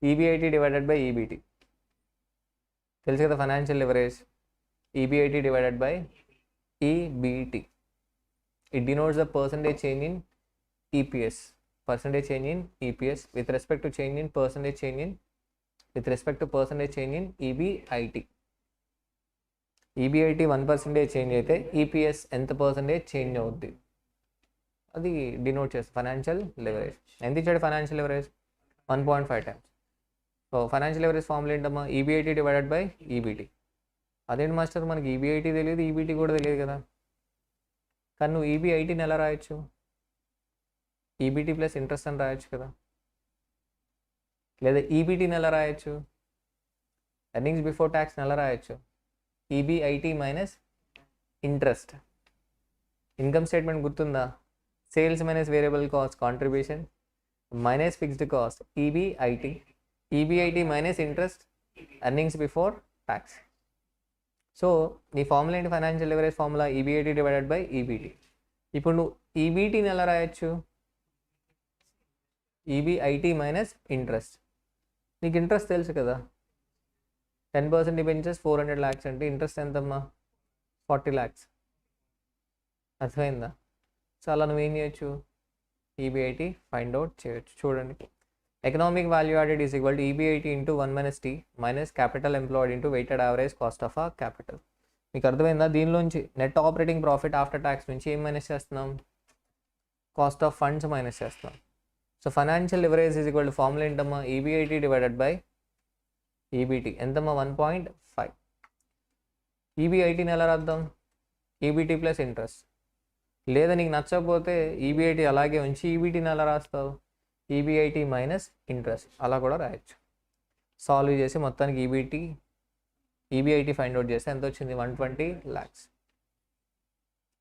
ఈబీఐటీ డివైడెడ్ బై ఈబీటీ తెలుసు కదా. Financial leverage EBIT divided by EBT. It denotes the percentage change in EPS. percentage change in EPS with respect to change in percentage change in with respect to percentage change in EBIT. EBIT 1% change అయితే EPS ఎంత percentage change అవుద్ది అది denote చేస్తుంది financial leverage. ఎంత ఇచ్చాడు financial leverage? 1.5 times. So financial leverage formula ఏంటమ్మా? EBIT divided by EBT. అదేంటి master, మనకి EBIT తెలియదు, EBT కూడా తెలియదు కదా. కానీ నువ్వు EBITని ఎలా రాయొచ్చు? ఈబీటీ ప్లస్ ఇంట్రెస్ట్ అని రాయొచ్చు కదా. లేదా ఈబీటీని ఎలా రాయొచ్చు? ఎర్నింగ్స్ బిఫోర్ ట్యాక్స్ని ఎలా రాయొచ్చు? EBIT minus interest. Income statement గుర్తుందా? Sales minus variable cost contribution minus fixed cost EBIT. EBIT minus interest earnings before tax. So నీ ఫార్ములా ఏంటి? Financial leverage formula EBIT divided by EBT. ఇప్పుడు నువ్వు ఈబీటీని ఎలా రాయొచ్చు? EBIT minus interest. నీకు interest తెలుసు కదా, 10% డిబెంచర్స్ 400 lakhs అంటే ఇంట్రెస్ట్ ఎంతమ్మా 40 lakhs. అర్థమైందా? సో అలా నువ్వేం చేయొచ్చు, ఈబీఐటీ ఫైండ్ అవుట్ చేయొచ్చు. చూడండి, economic value added is equal to EBIT into 1 - t minus capital employed into weighted average cost of a capital. మీకు అర్థమైందా? దీనిలోంచి net operating profit after tax నుంచి ఏం మైనస్ చేస్తున్నాం, కాస్ట్ ఆఫ్ ఫండ్స్ మైనస్ చేస్తున్నాం. So financial leverage is equal to formula ఏంటమ్మా, EBIT divided by EBT ఎంతమ్మా 1.5. ఈబీఐటీని ఎలా రాద్దాం, ఈబీటీ ప్లస్ ఇంట్రెస్ట్. లేదా నీకు నచ్చకపోతే ఈబీఐటీ అలాగే ఉంచి ఈబీటీని ఎలా రాస్తావు, ఈబీఐటీ మైనస్ ఇంట్రెస్ట్ అలా కూడా రాయొచ్చు. సాల్వ్ చేసి మొత్తానికి ఈబీఐటీ ఫైండ్ అవుట్ చేస్తే ఎంత వచ్చింది, 120 lakhs.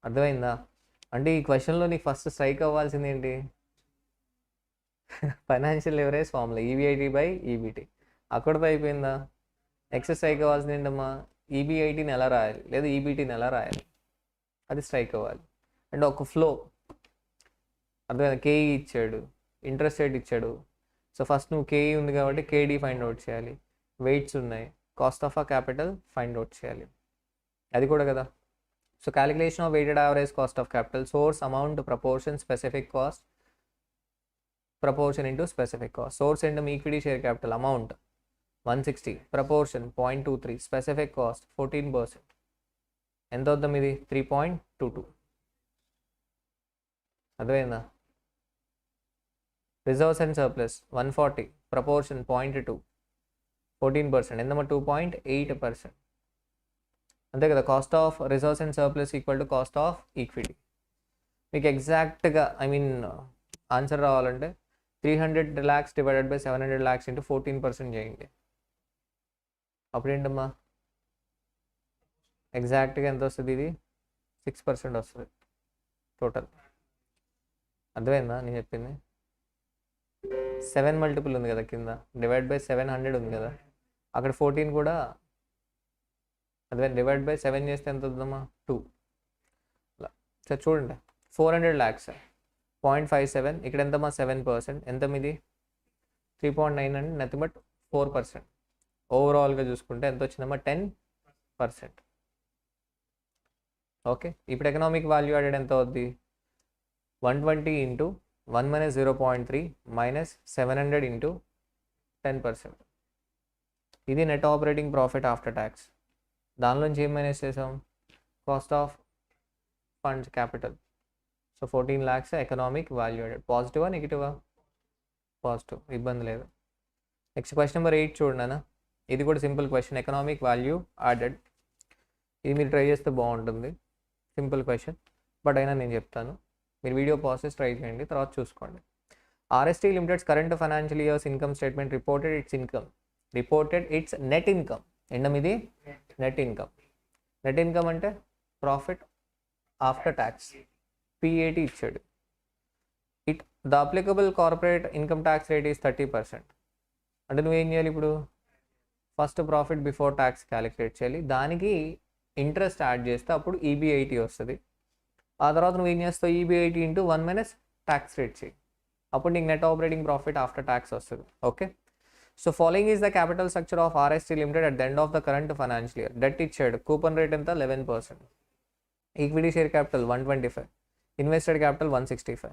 అర్థమైందా? అంటే ఈ క్వశ్చన్లో నీకు ఫస్ట్ స్ట్రైక్ అవ్వాల్సింది ఏంటి, financial leverage formula EBIT by EBT. అక్కడితో అయిపోయిందా? నెక్స్ట్ స్ట్రైక్ అవ్వాల్సింది ఏంటమ్మా, ఈబీఐటీని ఎలా రాయాలి లేదా ఈబీటీని ఎలా రాయాలి, అది స్ట్రైక్ అవ్వాలి. అంటే ఒక ఫ్లో అర్థమైందా, కేఈ ఇచ్చాడు, ఇంట్రెస్ట్ రేట్ ఇచ్చాడు. సో ఫస్ట్ నువ్వు కేఈ ఉంది కాబట్టి కేడీ ఫైండ్ అవుట్ చేయాలి, వెయిట్స్ ఉన్నాయి, cost of a capital find out చేయాలి, అది కూడా కదా. So calculation of weighted average cost of capital, source amount proportion specific cost proportion into specific cost. Source and equity share capital amount 160, proportion 0.23, specific cost 14%. ఎంత అవుతాం ఇది 3.22. అర్థమైందా? Reserves and surplus 140, proportion 0.2, 14%. ఎంతమ్మా 2.8%. అంతే కదా. Cost of reserves and surplus equal to cost of equity. మీకు ఎగ్జాక్ట్గా answer రావాలంటే 300 lakhs divided by 700 lakhs into 14% చేయండి. అప్పుడేంటమ్మా ఎగ్జాక్ట్గా ఎంత వస్తుంది, ఇది 6% వస్తుంది టోటల్. అర్థమైందా నేను చెప్పింది? 7 మల్టిపుల్ ఉంది కదా కింద, డివైడ్ బై 700 ఉంది కదా, అక్కడ 14 కూడా అదే డివైడ్ బై 7 చేస్తే ఎంత వస్తుందమ్మా 2. సార్ చూడండి 400 lakhs 0.57, ఇక్కడ ఎంతమ్మా 7%, ఎంత మీది 3.9 అంటే నథింగ్ బట్ 4%. ఓవరాల్గా చూసుకుంటే ఎంత వచ్చిందమ్మా 10%. ఓకే, ఇప్పుడు ఎకనామిక్ వాల్యూ యాడెడ్ ఎంత అవుద్ది, 120 ఇంటూ 1 - 0.3 మైనస్ 700 ఇంటూ 10%. ఇది net operating profit after tax. దానిలోంచి ఏం మైనస్ చేసాం, cost of funds capital. So 14 lakhs economic value added. పాజిటివా నెగిటివా, పాజిటివ్, ఇబ్బంది లేదు. నెక్స్ట్ క్వశ్చన్ నెంబర్ 8 చూడండి. ఇది కూడా simple question, economic value added. ఇది మీరు ట్రై చేస్తే బాగుంటుంది, సింపుల్ క్వశ్చన్, బట్ అయినా నేను చెప్తాను, మీరు వీడియో ప్రాసెస్ ట్రై చేయండి, తర్వాత చూసుకోండి. RST Limited's current financial year's income statement reported its net income. ఎండం ఇది నెట్ ఇన్కమ్. నెట్ ఇన్కమ్ అంటే ప్రాఫిట్ ఆఫ్టర్ ట్యాక్స్, PAT ఇచ్చాడు. The applicable corporate income tax rate is 30%. అంటే నువ్వేం చేయాలి, ఇప్పుడు first profit before tax calculate చేయాలి, దానికి ఇంట్రెస్ట్ యాడ్ చేస్తే అప్పుడు ఈబీఐటీ వస్తుంది. ఆ తర్వాత నువ్వు ఏం చేస్తావు, ఈబీఐటీ ఇంటూ 1 - ట్యాక్స్ రేట్ చేయి, అప్పుడు నీకు net operating profit after tax వస్తుంది. Okay, so following is the capital structure of RST Limited at the end of the current financial year. Debt ఇచ్చాడు, కూపన్ రేట్ ఎంత 11%, equity share capital 125, invested capital 165.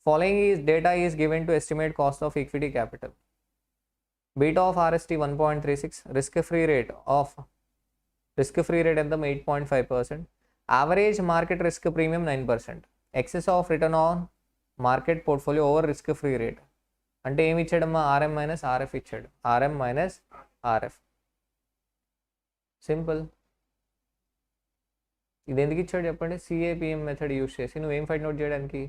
Following is data is given to estimate cost of equity capital. Beta of RST 1.36, risk free rate ఎంత 8.5%, average market risk premium 9%, excess of return on market portfolio over risk free rate. అంటే ఏమి ఇచ్చాడమ్మా, RM - RF ఇచ్చాడు, RM - RF. Simple. ఇది ఎందుకు ఇచ్చాడు చెప్పండి, CAPM method use చేసి నువ్వేం ఫైండ్ అవుట్ చేయడానికి,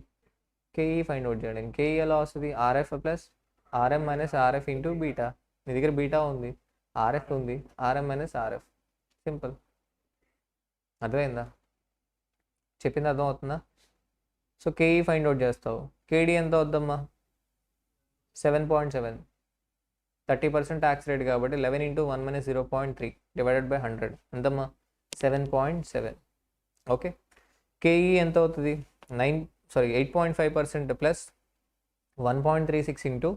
కేఈ ఫైండ్ అవుట్ చేయడానికి. కేఈ ఎలా వస్తుంది, RF plus RM - RF into beta. నీ దగ్గర బీటా ఉంది, RF ఉంది, RM - RF. సింపుల్. అర్థమైందా, చెప్పింది అర్థం అవుతుందా? సో కేఈ ఫైండ్ అవుట్ చేస్తావు, కేడీ ఎంత అవుద్దమ్మా 7.7, 30% ట్యాక్స్ రేట్ కాబట్టి 11 ఇంటూ 1 - 0.3 డివైడెడ్ బై 100 ఎంతమ్మా 7.7. ఓకే, కేఈ ఎంత అవుతుంది 8.5% ప్లస్ 1.36 ఇంటూ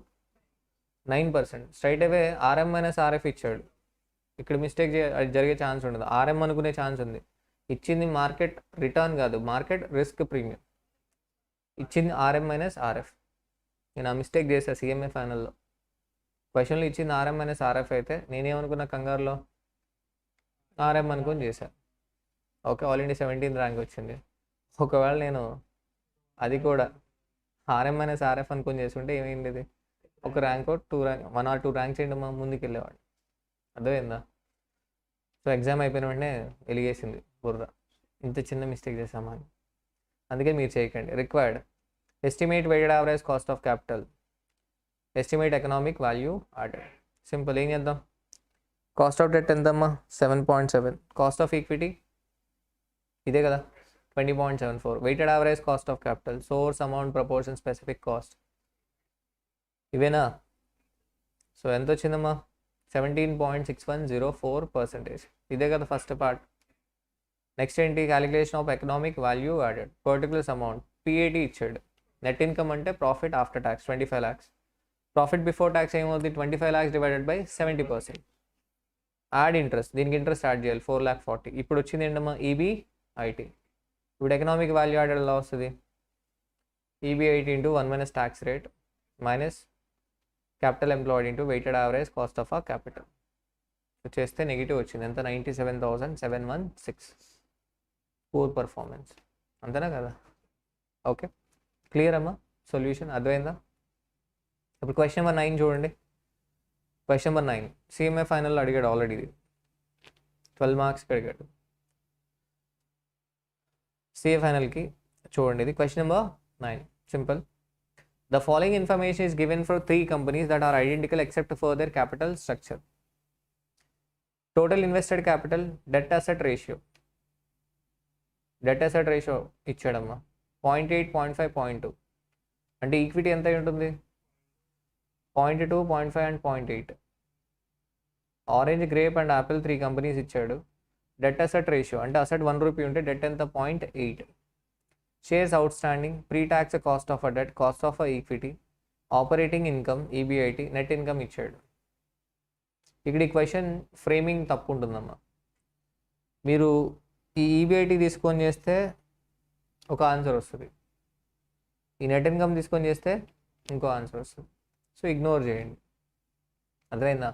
9%. స్ట్రైట్ అవే RM - RF ఇచ్చాడు, ఇక్కడ మిస్టేక్ జరిగే ఛాన్స్ ఉండదు. ఆర్ఎం అనుకునే ఛాన్స్ ఉంది. ఇచ్చింది మార్కెట్ రిటర్న్ కాదు, మార్కెట్ రిస్క్ ప్రీమియం. ఇచ్చింది ఆర్ఎం మైనస్ ఆర్ఎఫ్. నేను ఆ మిస్టేక్ చేశాను సిఎంఏ ఫైనల్లో. క్వశ్చన్లో ఇచ్చింది ఆర్ఎం మైనస్ ఆర్ఎఫ్ అయితే నేనేమనుకున్నా కంగారులో ఆర్ఎం అనుకుని చేశాను. Okay, all India 17th rank వచ్చింది. ఒకవేళ నేను అది కూడా ఆర్ఎం మైనస్ ఆర్ఎఫ్ అనుకుని చేస్తుంటే ఏమైంది, ఒక ర్యాంక్ 1 or 2 ర్యాంక్స్ ఏంటి మా ముందుకు వెళ్ళేవాడు. అర్థమైందా? సో ఎగ్జామ్ అయిపోయిన వెంటనే వెలిగేసింది బుర్ర, ఇంత చిన్న మిస్టేక్ చేసామా అని. అందుకే మీరు చేయకండి. Required estimate weighted average cost of capital, estimate economic value added. Simple. ఏం చేద్దాం? కాస్ట్ ఆఫ్ డెట్ ఎంతమ్మా? 7.7. కాస్ట్ ఆఫ్ ఈక్విటీ ఇదే కదా, 20.74. Weighted average cost of capital, source, amount, proportion, specific cost, ఇవేనా? సో ఎంత వచ్చిందమ్మా? 17.6104%. ఇదే కదా ఫస్ట్ పార్ట్. నెక్స్ట్ ఏంటి? Calculation of economic value added, particulars amount, PAT ఇచ్చాడు. నెట్ ఇన్కమ్ అంటే profit after tax 25 lakhs. Profit before tax ఏమవుతుంది? 25 lakhs divided by 70%. Add interest, దీనికి ఇంట్రెస్ట్ యాడ్ చేయాలి 4,40,000. ఇప్పుడు వచ్చింది ఏంటమ్మా? ఈబీఐటి. ఇప్పుడు ఎకనామిక్ వాల్యూ యాడెడ్ ఎలా వస్తుంది? EBIT into 1 minus tax rate minus capital employed into weighted average cost of a capital. చేస్తే నెగిటివ్ వచ్చింది. ఎంత? 97,716. Poor performance. అంతేనా కదా? ఓకే, క్లియర్ అమ్మా? సొల్యూషన్ అర్థమైందా? ఇప్పుడు క్వశ్చన్ నెంబర్ 9 చూడండి. క్వశ్చన్ నెంబర్ 9 సిఎంఏ ఫైనల్లో అడిగాడు ఆల్రెడీ. 12 మార్క్స్కి అడిగాడు. సిఏ ఫైనల్కి చూడండి, ఇది question number 9. Simple. The following information is given for 3 companies that are identical except for their capital structure. Total invested capital, debt asset ratio. Debt asset ratio ఇచ్చాడమ్మా 0.8, 0.5, 0.2. అంటే equity ఎంత ఉంటుంది? 0.2, 0.5 and 0.8. Orange, grape and apple 3 companies ఇచ్చాడు. Debt asset ratio అంటే asset 1 rupee ఉంటే debt ఎంత? 0.8. Shares outstanding, pre tax cost of a debt, cost of a equity, operating income, EBIT, net income ఇచ్చాడు. ఇక్కడ ఈ question framing తప్పు ఉంటుందమ్మా. మీరు ఈ ఈబీఐటి తీసుకొని చేస్తే ఒక ఆన్సర్ వస్తుంది, ఈ నెట్ ఇన్కమ్ తీసుకొని చేస్తే ఇంకో ఆన్సర్ వస్తుంది. సో ఇగ్నోర్ చేయండి. అర్థమైందా?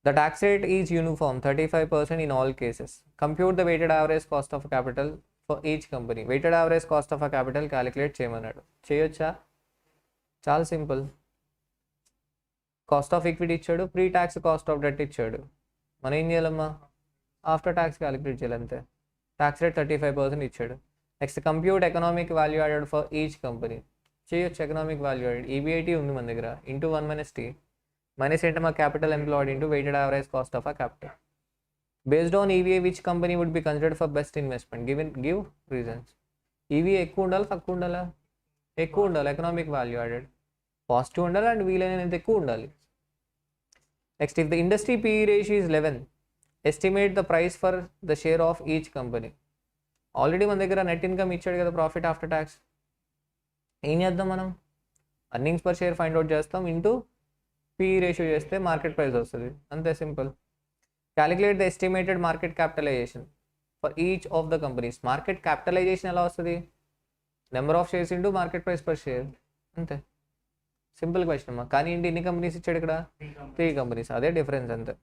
The tax rate is uniform, 35% in all cases. Compute the weighted average cost of capital for each company. Weighted average cost of a capital calculate చేయమన్నాడు. చేయొచ్చా? చాలా సింపుల్. కాస్ట్ ఆఫ్ ఈక్విటీ ఇచ్చాడు, pre tax cost of debt ఇచ్చాడు. మనం ఏం చేయాలమ్మా? After tax calculate చేయాలి అంతే. ట్యాక్స్ రేట్ 35% ఇచ్చాడు. Next compute economic value added for each company. చేయొచ్చు ఎకనామిక్ వాల్యూ యాడెడ్. ఈబీఐటీ ఉంది మన దగ్గర, ఇంటూ 1 minus t. మైనస్ ఏంటమ్మా? Capital employed into weighted average cost of a capital. Based on EVA which company would be considered for best investment, give reasons. EVA ఎక్కువ ఉండాలి, తక్కువ ఉండాలా? ఎక్కువ ఉండాలి. ఎకనామిక్ వాల్యూ యాడెడ్ పాజిటివ్ ఉండాలి and వీలైనంత ఎక్కువ ఉండాలి. Next, if the industry P ratio is 11, estimate the price for the share of each company. Already మన దగ్గర నెట్ ఇన్కమ్ ఇచ్చాడు కదా, ప్రాఫిట్ ఆఫ్టర్ ట్యాక్స్. ఏం చేద్దాం మనం? Earnings per share find out చేస్తాం, ఇంటూ పీ రేషియో చేస్తే మార్కెట్ ప్రైస్ వస్తుంది. అంతే simple. Calculate the estimated market capitalization for each of the companies. Market capitalization ఎలా వస్తుంది? Number of shares into market price per share. అంతే simple question అమ్మా. కానీ ఏంటి, ఎన్ని కంపెనీస్ ఇచ్చాడు ఇక్కడ? 3 కంపెనీస్. అదే డిఫరెన్స్ అంతే.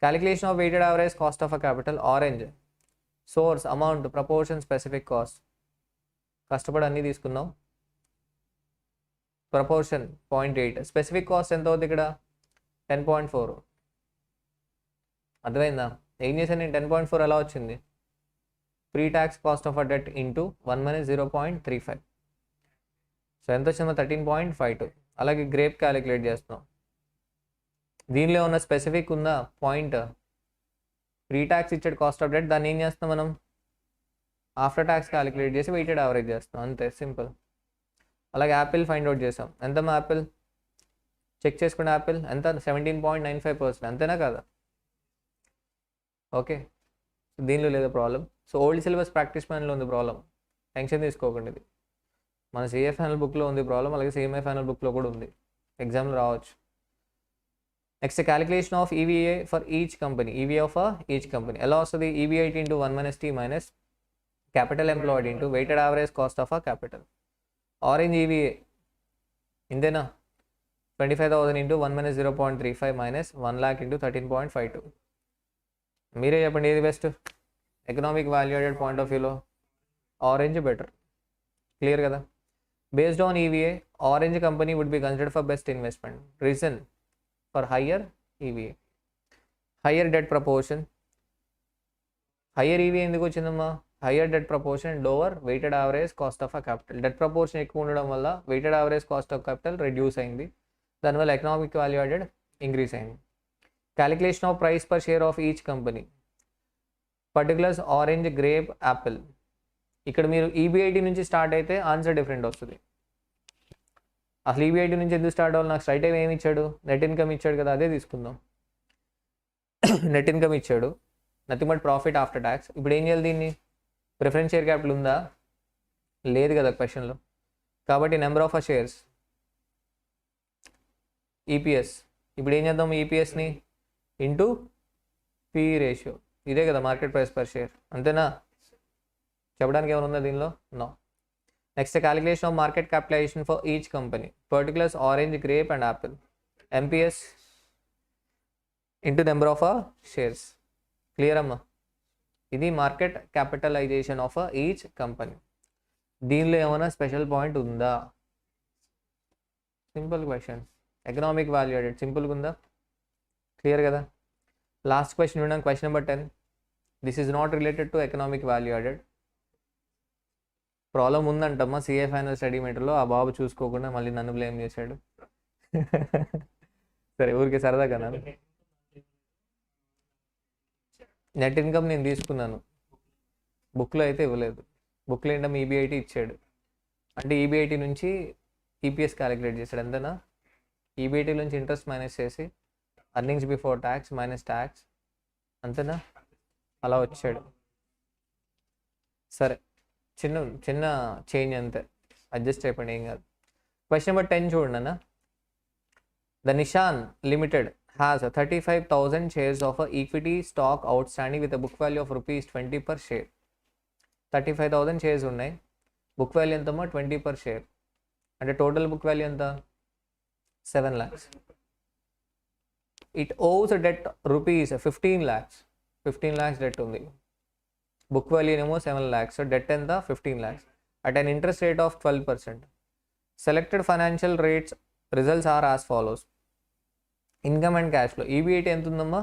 Calculation of weighted average cost of a capital. Orange, source, amount, proportion, specific cost. కష్టపడి అన్నీ తీసుకుందాం. ప్రపోర్షన్ 0.8, స్పెసిఫిక్ కాస్ట్ ఎంత అవుతుంది ఇక్కడ? 10.4. అర్థమైందా? ఏం చేశాను నేను? 10.4 ఎలా వచ్చింది? Pre tax cost of a debt into 1 minus 0.35. So ఎంత వచ్చిందో? 13.52. అలాగే గ్రేప్ క్యాలిక్యులేట్ చేస్తున్నాం. దీనిలో ఉన్న స్పెసిఫిక్ ఉందా పాయింట్? ప్రీ ట్యాక్స్ ఇచ్చాడు కాస్ట్ ఆఫ్ డెట్, దాన్ని ఏం చేస్తాం మనం? ఆఫ్టర్ ట్యాక్స్ క్యాలిక్యులేట్ చేసి వెయిటెడ్ యావరేజ్ చేస్తాం. అంతే సింపుల్. అలాగే యాపిల్ ఫైండ్ అవుట్ చేసాం. ఎంతమ్మా యాపిల్? చెక్ చేసుకున్న యాపిల్ ఎంత? 17.95%. అంతేనా కదా? ఓకే, దీనిలో లేదా problem. So old syllabus practice ప్లాన్లో ఉంది ప్రాబ్లం, టెన్షన్ తీసుకోకండి. ఇది మన సిఏ ఫైనల్ బుక్లో ఉంది ప్రాబ్లం, అలాగే సిఎంఏ ఫైనల్ బుక్లో కూడా ఉంది, ఎగ్జామ్లో రావచ్చు. Next calculation of EVA for each company, EVA of each company ఎలా వస్తుంది? ఈవీఐటీ into 1 minus t minus capital employed into weighted average cost of a capital. Orange EVA ఇంతేనా? 25,000 into 1 minus 0.35 minus 1 lakh into 13.52. మీరే చెప్పండి ఏది best? Economic value added point of వ్యూలో orange better. Clear కదా? Based on EVA orange company would be considered for best investment. Reason for higher EVA, higher debt proportion. Higher EVA ఎందుకు వచ్చిందమ్మా? Higher debt proportion, lower weighted average cost of a capital. Debt proportion ఎక్కువ ఉండడం వల్ల weighted average cost of capital reduce అయింది, దానివల్ల economic value added increase అయింది. Calculation of price per share of each company, particulars orange, grape, Apple. ఇక్కడ మీరు EBIT నుంచి start అయితే ఆన్సర్ డిఫరెంట్ వస్తుంది. అసలు ఈబీఐటీ నుంచి ఎందుకు స్టార్ట్ అవ్వాలి? నాకు స్ట్రైట్ ఏమి ఇచ్చాడు? నెట్ ఇన్కమ్ ఇచ్చాడు కదా, అదే తీసుకుందాం. నెట్ ఇన్కమ్ ఇచ్చాడు, nothing but profit after tax. ఇప్పుడు ఏం చేయాలి దీన్ని? ప్రిఫరెన్స్ షేర్ క్యాపిటల్ ఉందా? లేదు కదా క్వశ్చన్లో. కాబట్టి నెంబర్ ఆఫ్ షేర్స్, ఈపీఎస్. ఇప్పుడు ఏం చేద్దాం? ఈపీఎస్ని ఇంటూ పీ రేషియో, ఇదే కదా మార్కెట్ ప్రైస్ పర్ షేర్, అంతేనా? చెప్పడానికి ఏమైనా ఉందా దీనిలో? No. Next calculation of market capitalization for each company, particulars orange, grape and apple. MPS into number of shares. Clear అమ్మా? ఇది market capitalization of each company. దీనిలో ఏమైనా స్పెషల్ పాయింట్ ఉందా? Simple question. Economic value added సింపుల్గా ఉందా? Clear కదా? Last question చూడండి, question number 10. This is not related to economic value added. Problem ఉందంటమ్మా సిఏ ఫైనల్ స్టడీ మెటీరియల్లో. ఆ బాబు చూసుకోకుండా మళ్ళీ నన్ను బ్లేమ్ చేశాడు. సరే ఊరికే సరదా కదా. నెట్ ఇన్కమ్ నేను తీసుకున్నాను, బుక్లో అయితే ఇవ్వలేదు. బుక్లో ఏంటమ్మా ఈబీఐటీ ఇచ్చాడు, అంటే ఈబీఐటీ నుంచి ఈపీఎస్ క్యాలిక్యులేట్ చేశాడు, అంతేనా? ఈబీఐటీ నుంచి ఇంట్రెస్ట్ మైనస్ చేసి earnings before tax minus tax, అంతేనా? అలా వచ్చాడు. సరే చిన్న చిన్న చేంజ్ అంతే, అడ్జస్ట్ అయిపోయింది, ఏం కాదు. క్వశ్చన్ నెంబర్ 10 చూడండి అన్న. The Nishan limited has 35,000 shares of a equity stock outstanding with a book value of rupees 20 per share. 35,000 shares ఉన్నాయి, బుక్ వాల్యూ ఎంతమ్మా? 20 per share. అంటే టోటల్ బుక్ వాల్యూ ఎంత? 7 lakhs. It owes debt rupees 15 lakhs. 15 lakhs debt ఉంది, book value ఏమో 7 lakhs. So det ఎంత? 15 lakhs at an interest rate of 12%. Selected financial rates results are as follows. Income and cash flow. EBIT ఎంత ఉందమ్మా?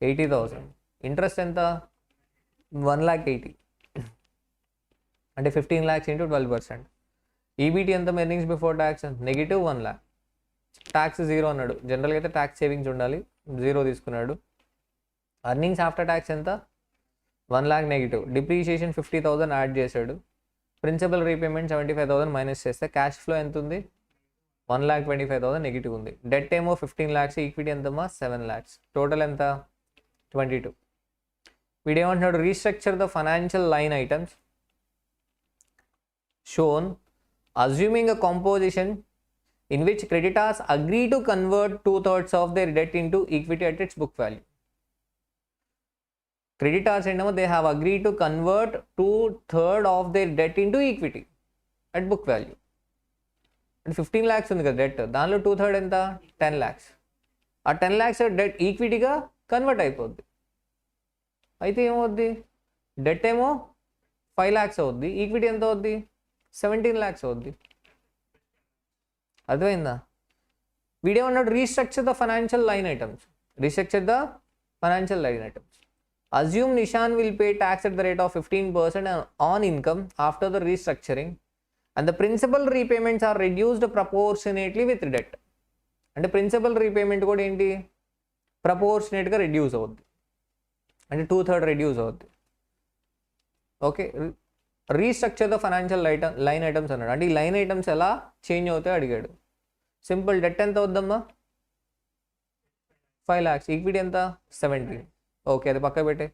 80,000. Interest ఎంత? 1,80,000. అంటే 15 lakhs into 12%. EBT ఎంత? Earnings before tax negative 1 lakh. Tax 0 అన్నాడు, జనరల్గా అయితే tax savings ఉండాలి, 0 తీసుకున్నాడు. అర్నింగ్స్ ఆఫ్టర్ ట్యాక్స్ ఎంత? 1 lakh నెగిటివ్. డిప్రిషియేషన్ 50,000 యాడ్ చేశాడు. ప్రిన్సిపల్ రీపేమెంట్ 75,000 మైనస్ చేస్తే క్యాష్ ఫ్లో ఎంత ఉంది? 1,25,000 నెగిటివ్ ఉంది. డెట్ ఏమో 15 lakhs, ఈక్విటీ ఎంతమ్మా? 7 lakhs. టోటల్ ఎంత? 22. వీడేమంటున్నాడు? Restructure the financial line items shown assuming a composition in which creditors agree to convert 2/3 of their debt into equity at its book value. Creditors ఏంటమ్మా? They have agree to convert 2/3 of their debt into equity at book value. అంటే 15 lakhs ఉంది కదా debt, దానిలో 2/3 ఎంత? 10 lakhs. ఆ 10 lakhs debt ఈక్విటీగా convert అయిపోద్ది. అయితే ఏమవుద్ది? డెట్ ఏమో 5 lakhs అవుద్ది, ఈక్విటీ ఎంత అవుద్ది? 17 lakhs అవుద్ది. అర్థమైందా? వీడేమన్నాడు? Restructure the financial line items. Restructure the financial line items. Assume Nishan will pay tax at the rate of 15% on income after the restructuring. And the principal repayments are reduced proportionately with debt. అంటే principal repayment కూడా ఏంటి? ప్రపోర్షనేట్గా reduce అవుద్ది, అంటే 2/3 reduce అవుద్ది. Okay, restructure the financial line items అన్నాడు. అంటే ఈ line items ఎలా చేంజ్ అవుతాయో అడిగాడు. సింపుల్. డెట్ ఎంత అవుద్దమ్మా? 5 lakhs. ఈక్విటీ ఎంత? 17. ఓకే, అది పక్క పెట్టే.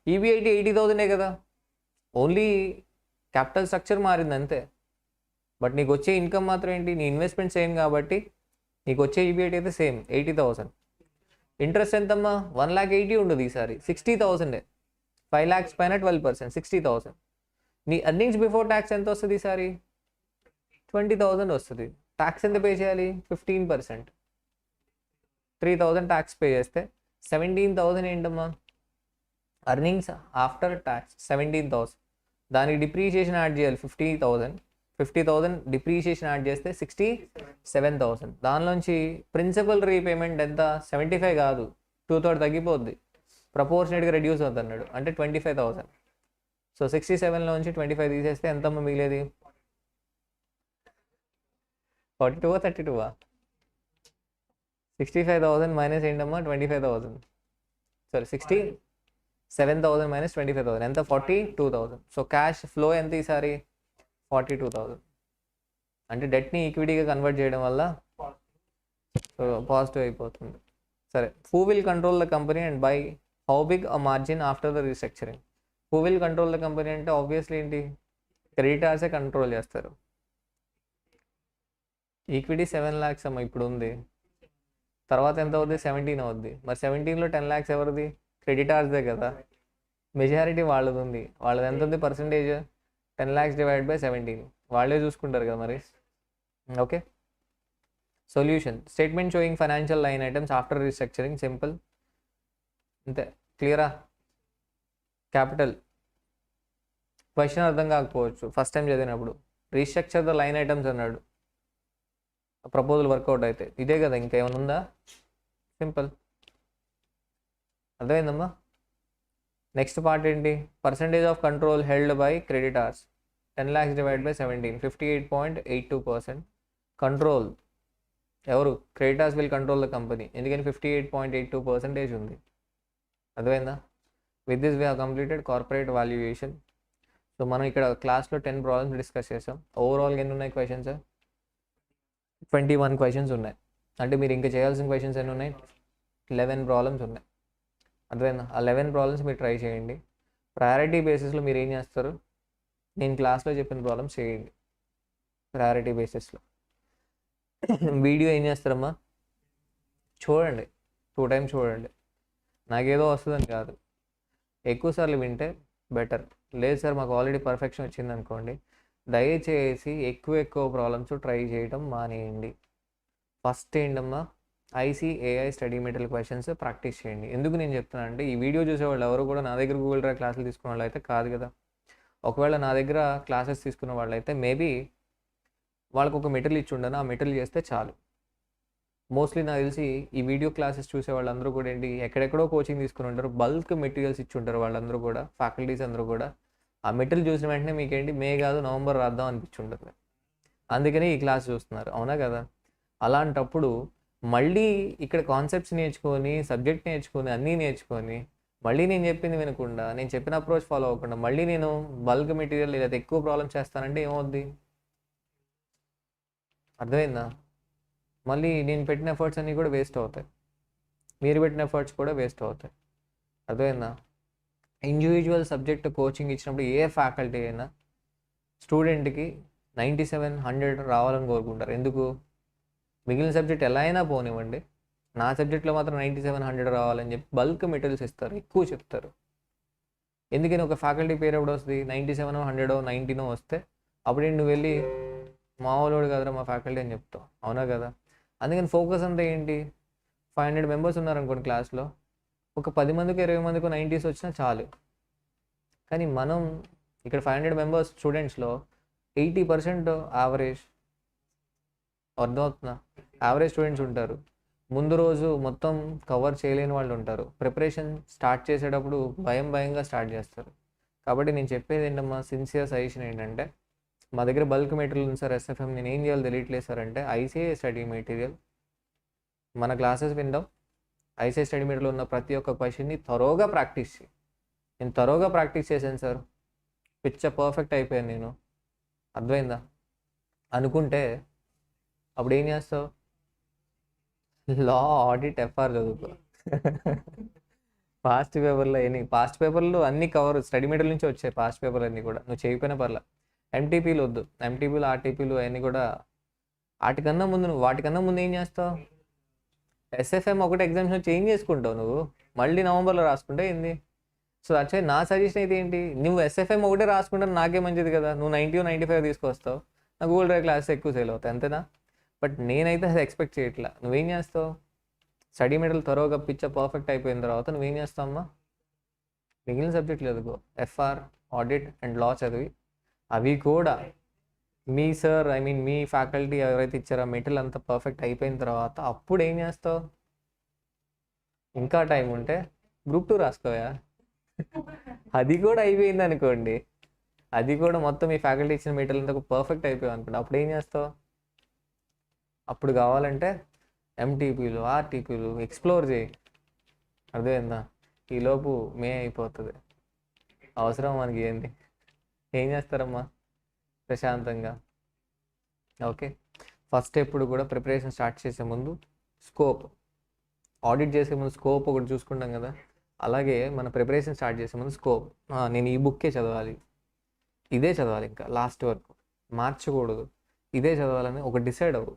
ఈబీఐటీ 80,000 కదా, ఓన్లీ క్యాపిటల్ స్ట్రక్చర్ మారింది అంతే. బట్ నీకు వచ్చే ఇన్కమ్ మాత్రం ఏంటి? నీ ఇన్వెస్ట్మెంట్ సేమ్ కాబట్టి నీకు వచ్చే ఈబీఐటీ అయితే సేమ్ 80,000. ఇంట్రెస్ట్ ఎంతమ్మా 1,80,000 ఉండదు ఈసారి 60,000. 5 lakhs పైన 12%, 60,000. నీ ఎర్నింగ్స్ బిఫోర్ ట్యాక్స్ ఎంత వస్తుంది ఈసారి? 20,000 వస్తుంది. ట్యాక్స్ ఎంత పే చేయాలి? 15%. 3,000 ట్యాక్స్ పే చేస్తే 17,000 ఏంటమ్మా అర్నింగ్స్ ఆఫ్టర్ ట్యాక్స్ 17,000. దానికి డిప్రీషియేషన్ యాడ్ చేయాలి 50,000 డిప్రీషియేషన్ యాడ్ చేస్తే 67,000. దానిలోంచి ప్రిన్సిపల్ రీపేమెంట్ ఎంత? 75 కాదు, 2/3 తగ్గిపోద్ది, ప్రపోర్షనేట్గా రెడ్యూస్ అవుతుంది అన్నాడు, అంటే 25,000. సో 67లోంచి 25 తీసేస్తే ఎంతమ్మా మిగిలేది? 42 32? 65,000 మైనస్ ఏంటమ్మా 25,000. సరే 67,000 మైనస్ 25,000 ఎంత? 42,000. సో క్యాష్ ఫ్లో ఎంత ఈసారి? 42,000. అంటే డెట్ని ఈక్విటీగా కన్వర్ట్ చేయడం వల్ల పాజిటివ్ అయిపోతుంది. సరే, who will control the company and by how big a margin after the restructuring? Who will control the company అంటే ఆబ్వియస్లీ ఏంటి, క్రెడిటార్సే కంట్రోల్ చేస్తారు. ఈక్విటీ 7 lakhs అమ్మ ఇప్పుడు ఉంది, తర్వాత ఎంత అవుద్ది? 17 అవుద్ది. మరి 17లో 10 lakhs ఎవరిది? క్రెడిటార్స్దే కదా, మెజారిటీ వాళ్ళది ఉంది. వాళ్ళది ఎంత ఉంది పర్సంటేజ్? 10 lakhs divide by 17. వాళ్ళే చూసుకుంటారు కదా మరి. Okay, solution statement showing financial line items after restructuring. Simple, అంతే. క్లియరా? క్యాపిటల్ క్వశ్చన్ అర్థం కాకపోవచ్చు ఫస్ట్ టైం చదివినప్పుడు. రీస్ట్రక్చర్ ద లైన్ ఐటమ్స్ అన్నాడు, ప్రపోజల్ వర్కౌట్ అయితే ఇదే కదా, ఇంకేమైనా ఉందా? సింపుల్, అర్థమైందమ్మా. నెక్స్ట్ పార్ట్ ఏంటి? Percentage of control held by creditors 10 lakhs divide by 17, 58.82%. Control ఎవరు? Creditors will control the company, ఎందుకని 58.82% ఉంది. అర్థమైందా? With this we have completed corporate valuation. So మనం ఇక్కడ క్లాస్లో 10 ప్రాబ్లమ్స్ డిస్కస్ చేసాం. ఓవరాల్గా ఎన్ని ఉన్నాయి క్వశ్చన్స్? 21 క్వశ్చన్స్ ఉన్నాయి. అంటే మీరు ఇంకా చేయాల్సిన క్వశ్చన్స్ ఎన్ని ఉన్నాయి? 11 ప్రాబ్లమ్స్ ఉన్నాయి. అర్థమైందా? ఆ 11 ప్రాబ్లమ్స్ మీరు ట్రై చేయండి. ప్రయారిటీ బేసిస్లో మీరు ఏం చేస్తారు? నేను క్లాస్లో చెప్పిన ప్రాబ్లమ్స్ చేయండి ప్రయారిటీ బేసిస్లో. వీడియో ఏం చేస్తారమ్మా? చూడండి, 2 times చూడండి. నాకేదో వస్తుందని కాదు, ఎక్కువసార్లు వింటే బెటర్. లేదు సార్ మాకు ఆల్రెడీ పర్ఫెక్షన్ వచ్చింది అనుకోండి, దయచేసి ఎక్కువ ప్రాబ్లమ్స్ ట్రై చేయడం మానేయండి. ఫస్ట్ ఏంటమ్మా, ICAI study material questions practice చేయండి. ఎందుకు నేను చెప్తున్నా అంటే, ఈ వీడియో చూసేవాళ్ళు ఎవరు కూడా నా దగ్గర గూగుల్ డ్రైవ్ క్లాసులు తీసుకునే వాళ్ళు అయితే కాదు కదా. ఒకవేళ నా దగ్గర క్లాసెస్ తీసుకున్న వాళ్ళు అయితే మేబీ వాళ్ళకు ఒక మెటీరియల్ ఇచ్చి ఉండను, ఆ మెటీరియల్ చేస్తే చాలు. మోస్ట్లీ నాకు తెలిసి ఈ వీడియో క్లాసెస్ చూసే వాళ్ళందరూ కూడా ఏంటి, ఎక్కడెక్కడో కోచింగ్ తీసుకుని ఉంటారు, బల్క్ మెటీరియల్స్ ఇచ్చి ఉంటారు వాళ్ళందరూ కూడా, ఫ్యాకల్టీస్ అందరూ కూడా. ఆ మెటీరియల్ చూసిన వెంటనే మీకేంటి మే కాదు నవంబర్ రాద్దాం అనిపించుంటుంది, అందుకని ఈ క్లాస్ చూస్తున్నారు, అవునా కదా. అలాంటప్పుడు మళ్ళీ ఇక్కడ కాన్సెప్ట్స్ నేర్చుకొని, సబ్జెక్ట్ నేర్చుకొని, అన్నీ నేర్చుకొని, మళ్ళీ నేను చెప్పింది వినకుండా, నేను చెప్పిన అప్రోచ్ ఫాలో అవ్వకుండా, మళ్ళీ నేను బల్క్ మెటీరియల్ లేదా ఎక్కువ ప్రాబ్లమ్స్ చేస్తానంటే ఏమవుద్ది? అర్థమైందా? మళ్ళీ నేను పెట్టిన ఎఫర్ట్స్ అన్నీ కూడా వేస్ట్ అవుతాయి, మీరు పెట్టిన ఎఫర్ట్స్ కూడా వేస్ట్ అవుతాయి. అర్థమైందా? ఇండివిజువల్ సబ్జెక్ట్ కోచింగ్ ఇచ్చినప్పుడు ఏ ఫ్యాకల్టీ అయినా స్టూడెంట్కి 97, 100 రావాలని కోరుకుంటారు. ఎందుకు? మిగిలిన సబ్జెక్ట్ ఎలా అయినా పోనివ్వండి, నా సబ్జెక్ట్లో మాత్రం 97, 100 రావాలని చెప్పి బల్క్ మెటీరియల్స్ ఇస్తారు, ఎక్కువ చెప్తారు. ఎందుకని ఒక ఫ్యాకల్టీ పేరు ఎప్పుడు వస్తుంది? 97, 100, 90 వస్తే అప్పుడే నువ్వు వెళ్ళి మామూలు కాదురా మా ఫ్యాకల్టీ అని చెప్తావు, అవునా కదా. అందుకని ఫోకస్ అంతా ఏంటి? 500 మెంబర్స్ ఉన్నారనుకోండి క్లాస్లో, ఒక 10 మందికి 20 మందికి 90s వచ్చినా చాలు. కానీ మనం ఇక్కడ 500 మెంబర్స్ స్టూడెంట్స్లో 80% యావరేజ్, అర్థమవుతుందా? యావరేజ్ స్టూడెంట్స్ ఉంటారు. ముందు రోజు మొత్తం కవర్ చేయలేని వాళ్ళు ఉంటారు. ప్రిపరేషన్ స్టార్ట్ చేసేటప్పుడు భయంగా స్టార్ట్ చేస్తారు. కాబట్టి నేను చెప్పేది ఏంటమ్మా, సిన్సియర్ సజెషన్ ఏంటంటే, మా దగ్గర బల్క్ మెటీరియల్ ఉంది సార్ SFM, నేను ఏం చేయాలో తెలియట్లేదు సార్ అంటే, ICAI స్టడీ మెటీరియల్ మన క్లాసెస్ విందాం. ICAI స్టడీ మెటీరియల్ ఉన్న ప్రతి ఒక్క క్వశ్చన్ని త్వరగా ప్రాక్టీస్ చేయి. నేను త్వరగా ప్రాక్టీస్ చేశాను సార్, పర్ఫెక్ట్ అయిపోయాను నేను, అర్థమైందా అనుకుంటే అప్పుడు ఏం చేస్తావు? లా, ఆడిట్, FR చదువుకో. పాస్ట్ పేపర్లో అన్ని కవర్ స్టడీ మెటీరియల్ నుంచి వచ్చాయి. పాస్ట్ పేపర్లు అన్నీ కూడా నువ్వు చేయకపోయినా పర్లా. MTPలు వద్దు, MTPలు RTPలు అవన్నీ కూడా వాటికన్నా ముందు ఏం చేస్తావు? ఎస్ఎఫ్ఎం ఒకటి ఎగ్జామ్షన్ చేంజ్ చేసుకుంటావు నువ్వు, మళ్ళీ నవంబర్లో రాసుకుంటే ఏంది. సో యాక్చువల్లీ నా సజెషన్ అయితే ఏంటి, నువ్వు ఎస్ఎఫ్ఎం ఒకటే రాసుకుంటే నాకే మంచిది కదా, నువ్వు 90-95 తీసుకొస్తావు, నా గూగుల్ డ్రైవ్ క్లాసెస్ ఎక్కువ సేల్ అవుతాయి అంతేనా. బట్ నేనైతే అది ఎక్స్పెక్ట్ చేయట్లా. నువ్వేం చేస్తావు, స్టడీ మెటీరియల్ త్వరగా పిచ్చ పర్ఫెక్ట్ అయిపోయిన తర్వాత నువ్వేం చేస్తావు అమ్మా, మిగిలిన సబ్జెక్టులు చదువుకో, ఎఫ్ఆర్, ఆడిట్ అండ్ లా చదివి అవి కూడా మీ సార్ మీ ఫ్యాకల్టీ ఎవరైతే ఇచ్చారో మెటీరియల్ అంతా పర్ఫెక్ట్ అయిపోయిన తర్వాత అప్పుడు ఏం చేస్తావు, ఇంకా టైం ఉంటే గ్రూప్ 2 రాసుకోయా. అది కూడా అయిపోయింది అనుకోండి, అది కూడా మొత్తం మీ ఫ్యాకల్టీ ఇచ్చిన మెటీరియల్ అంతా పర్ఫెక్ట్ అయిపోయావు అనుకోండి, అప్పుడు ఏం చేస్తావు, అప్పుడు కావాలంటే ఎంటీపీలు ఆర్టీపీలు ఎక్స్ప్లోర్ చేయి. అర్థమైందా, ఈలోపు మే అయిపోతుంది, అవసరం మనకి ఏంది. ఏం చేస్తారమ్మా ప్రశాంతంగా. ఓకే, ఫస్ట్ ఎప్పుడు కూడా ప్రిపరేషన్ స్టార్ట్ చేసే ముందు స్కోప్, ఆడిట్ చేసే ముందు స్కోప్ ఒకటి చూసుకుంటాం కదా, అలాగే మన ప్రిపరేషన్ స్టార్ట్ చేసే ముందు స్కోప్, నేను ఈ బుక్కే చదవాలి, ఇదే చదవాలి, ఇంకా లాస్ట్ వరకు మార్చకూడదు, ఇదే చదవాలని ఒక డిసైడ్ అవ్వు.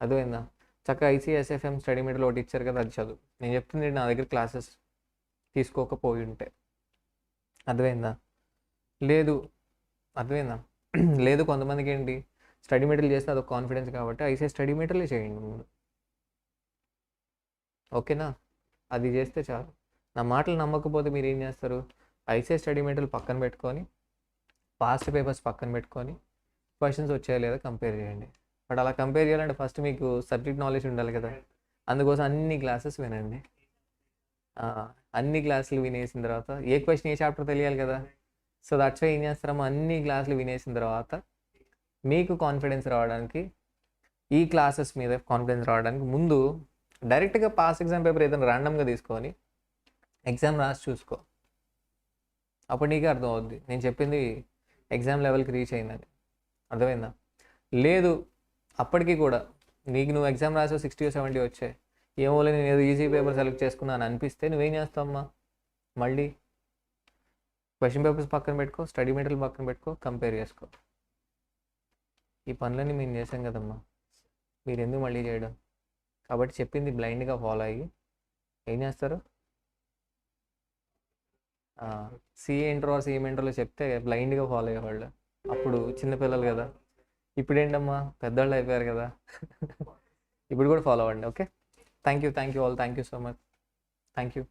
అర్థమైందా, చక్కగా ఐసీఎస్ఎఫ్ఎం స్టడీ మెటీరియల్ ఒకటి ఇచ్చారు కదా, అది చదువు. నేను చెప్తుంది నా దగ్గర క్లాసెస్ తీసుకోకపోయి ఉంటే. అర్థమైందా, లేదు అర్థమైందా లేదు కొంతమందికి ఏంటి స్టడీ మెటీరియల్ చేస్తే అదొక కాన్ఫిడెన్స్ కాబట్టి ఐసీఎస్ స్టడీ మెటీరియల్ చేయండి ముందు. ఓకేనా, అది చేస్తే చాలు. నా మాటలు నమ్మకపోతే మీరు ఏం చేస్తారు, ఐసీఎస్ స్టడీ మెటీరియల్ పక్కన పెట్టుకొని పాస్ట్ పేపర్స్ పక్కన పెట్టుకొని క్వశ్చన్స్ వచ్చాయో లేదా కంపేర్ చేయండి. బట్ అలా కంపేర్ చేయాలంటే ఫస్ట్ మీకు సబ్జెక్ట్ నాలెడ్జ్ ఉండాలి కదా, అందుకోసం అన్ని క్లాసెస్ వినండి. అన్ని క్లాసులు వినేసిన తర్వాత ఏ క్వశ్చన్ ఏ చాప్టర్ తెలియాలి కదా. సో దట్స్ వై ఏం చేస్తారమ్మా, అన్ని క్లాసులు వినేసిన తర్వాత మీకు కాన్ఫిడెన్స్ రావడానికి, ఈ క్లాసెస్ మీద కాన్ఫిడెన్స్ రావడానికి ముందు డైరెక్ట్గా పాస్ ఎగ్జామ్ పేపర్ ఏదైనా ర్యాండమ్గా తీసుకొని ఎగ్జామ్ రాసి చూసుకో, అప్పుడు నీకే అర్థం అవుద్ది నేను చెప్పింది ఎగ్జామ్ లెవెల్కి రీచ్ అయిందని. అర్థమైందా, లేదు అప్పటికి కూడా నీకు నువ్వు ఎగ్జామ్ రాసి 60-70 వచ్చాయి, ఏమో నేను ఏదో ఈజీ పేపర్ సెలెక్ట్ చేసుకున్నాను అనిపిస్తే నువ్వేం చేస్తావమ్మా, మళ్ళీ క్వశ్చన్ పేపర్స్ పక్కన పెట్టుకో, స్టడీ మెటీరియల్ పక్కన పెట్టుకో, కంపేర్ చేసుకో. ఈ పనులన్నీ మేము చేసాం కదమ్మా, మీరు ఎందుకు మళ్ళీ చేయడం. కాబట్టి చెప్పింది బ్లైండ్గా ఫాలో అయ్యి ఏం చేస్తారు, సిఏ ఇంటర్ ఆర్ సిఎం ఇంటర్లో చెప్తే బ్లైండ్గా ఫాలో అయ్యేవాళ్ళు, అప్పుడు చిన్నపిల్లలు కదా. ఇప్పుడు ఏంటమ్మా పెద్దవాళ్ళు అయిపోయారు కదా. ఇప్పుడు కూడా ఫాలో అవ్వండి. Okay, thank you all, thank you so much, thank you.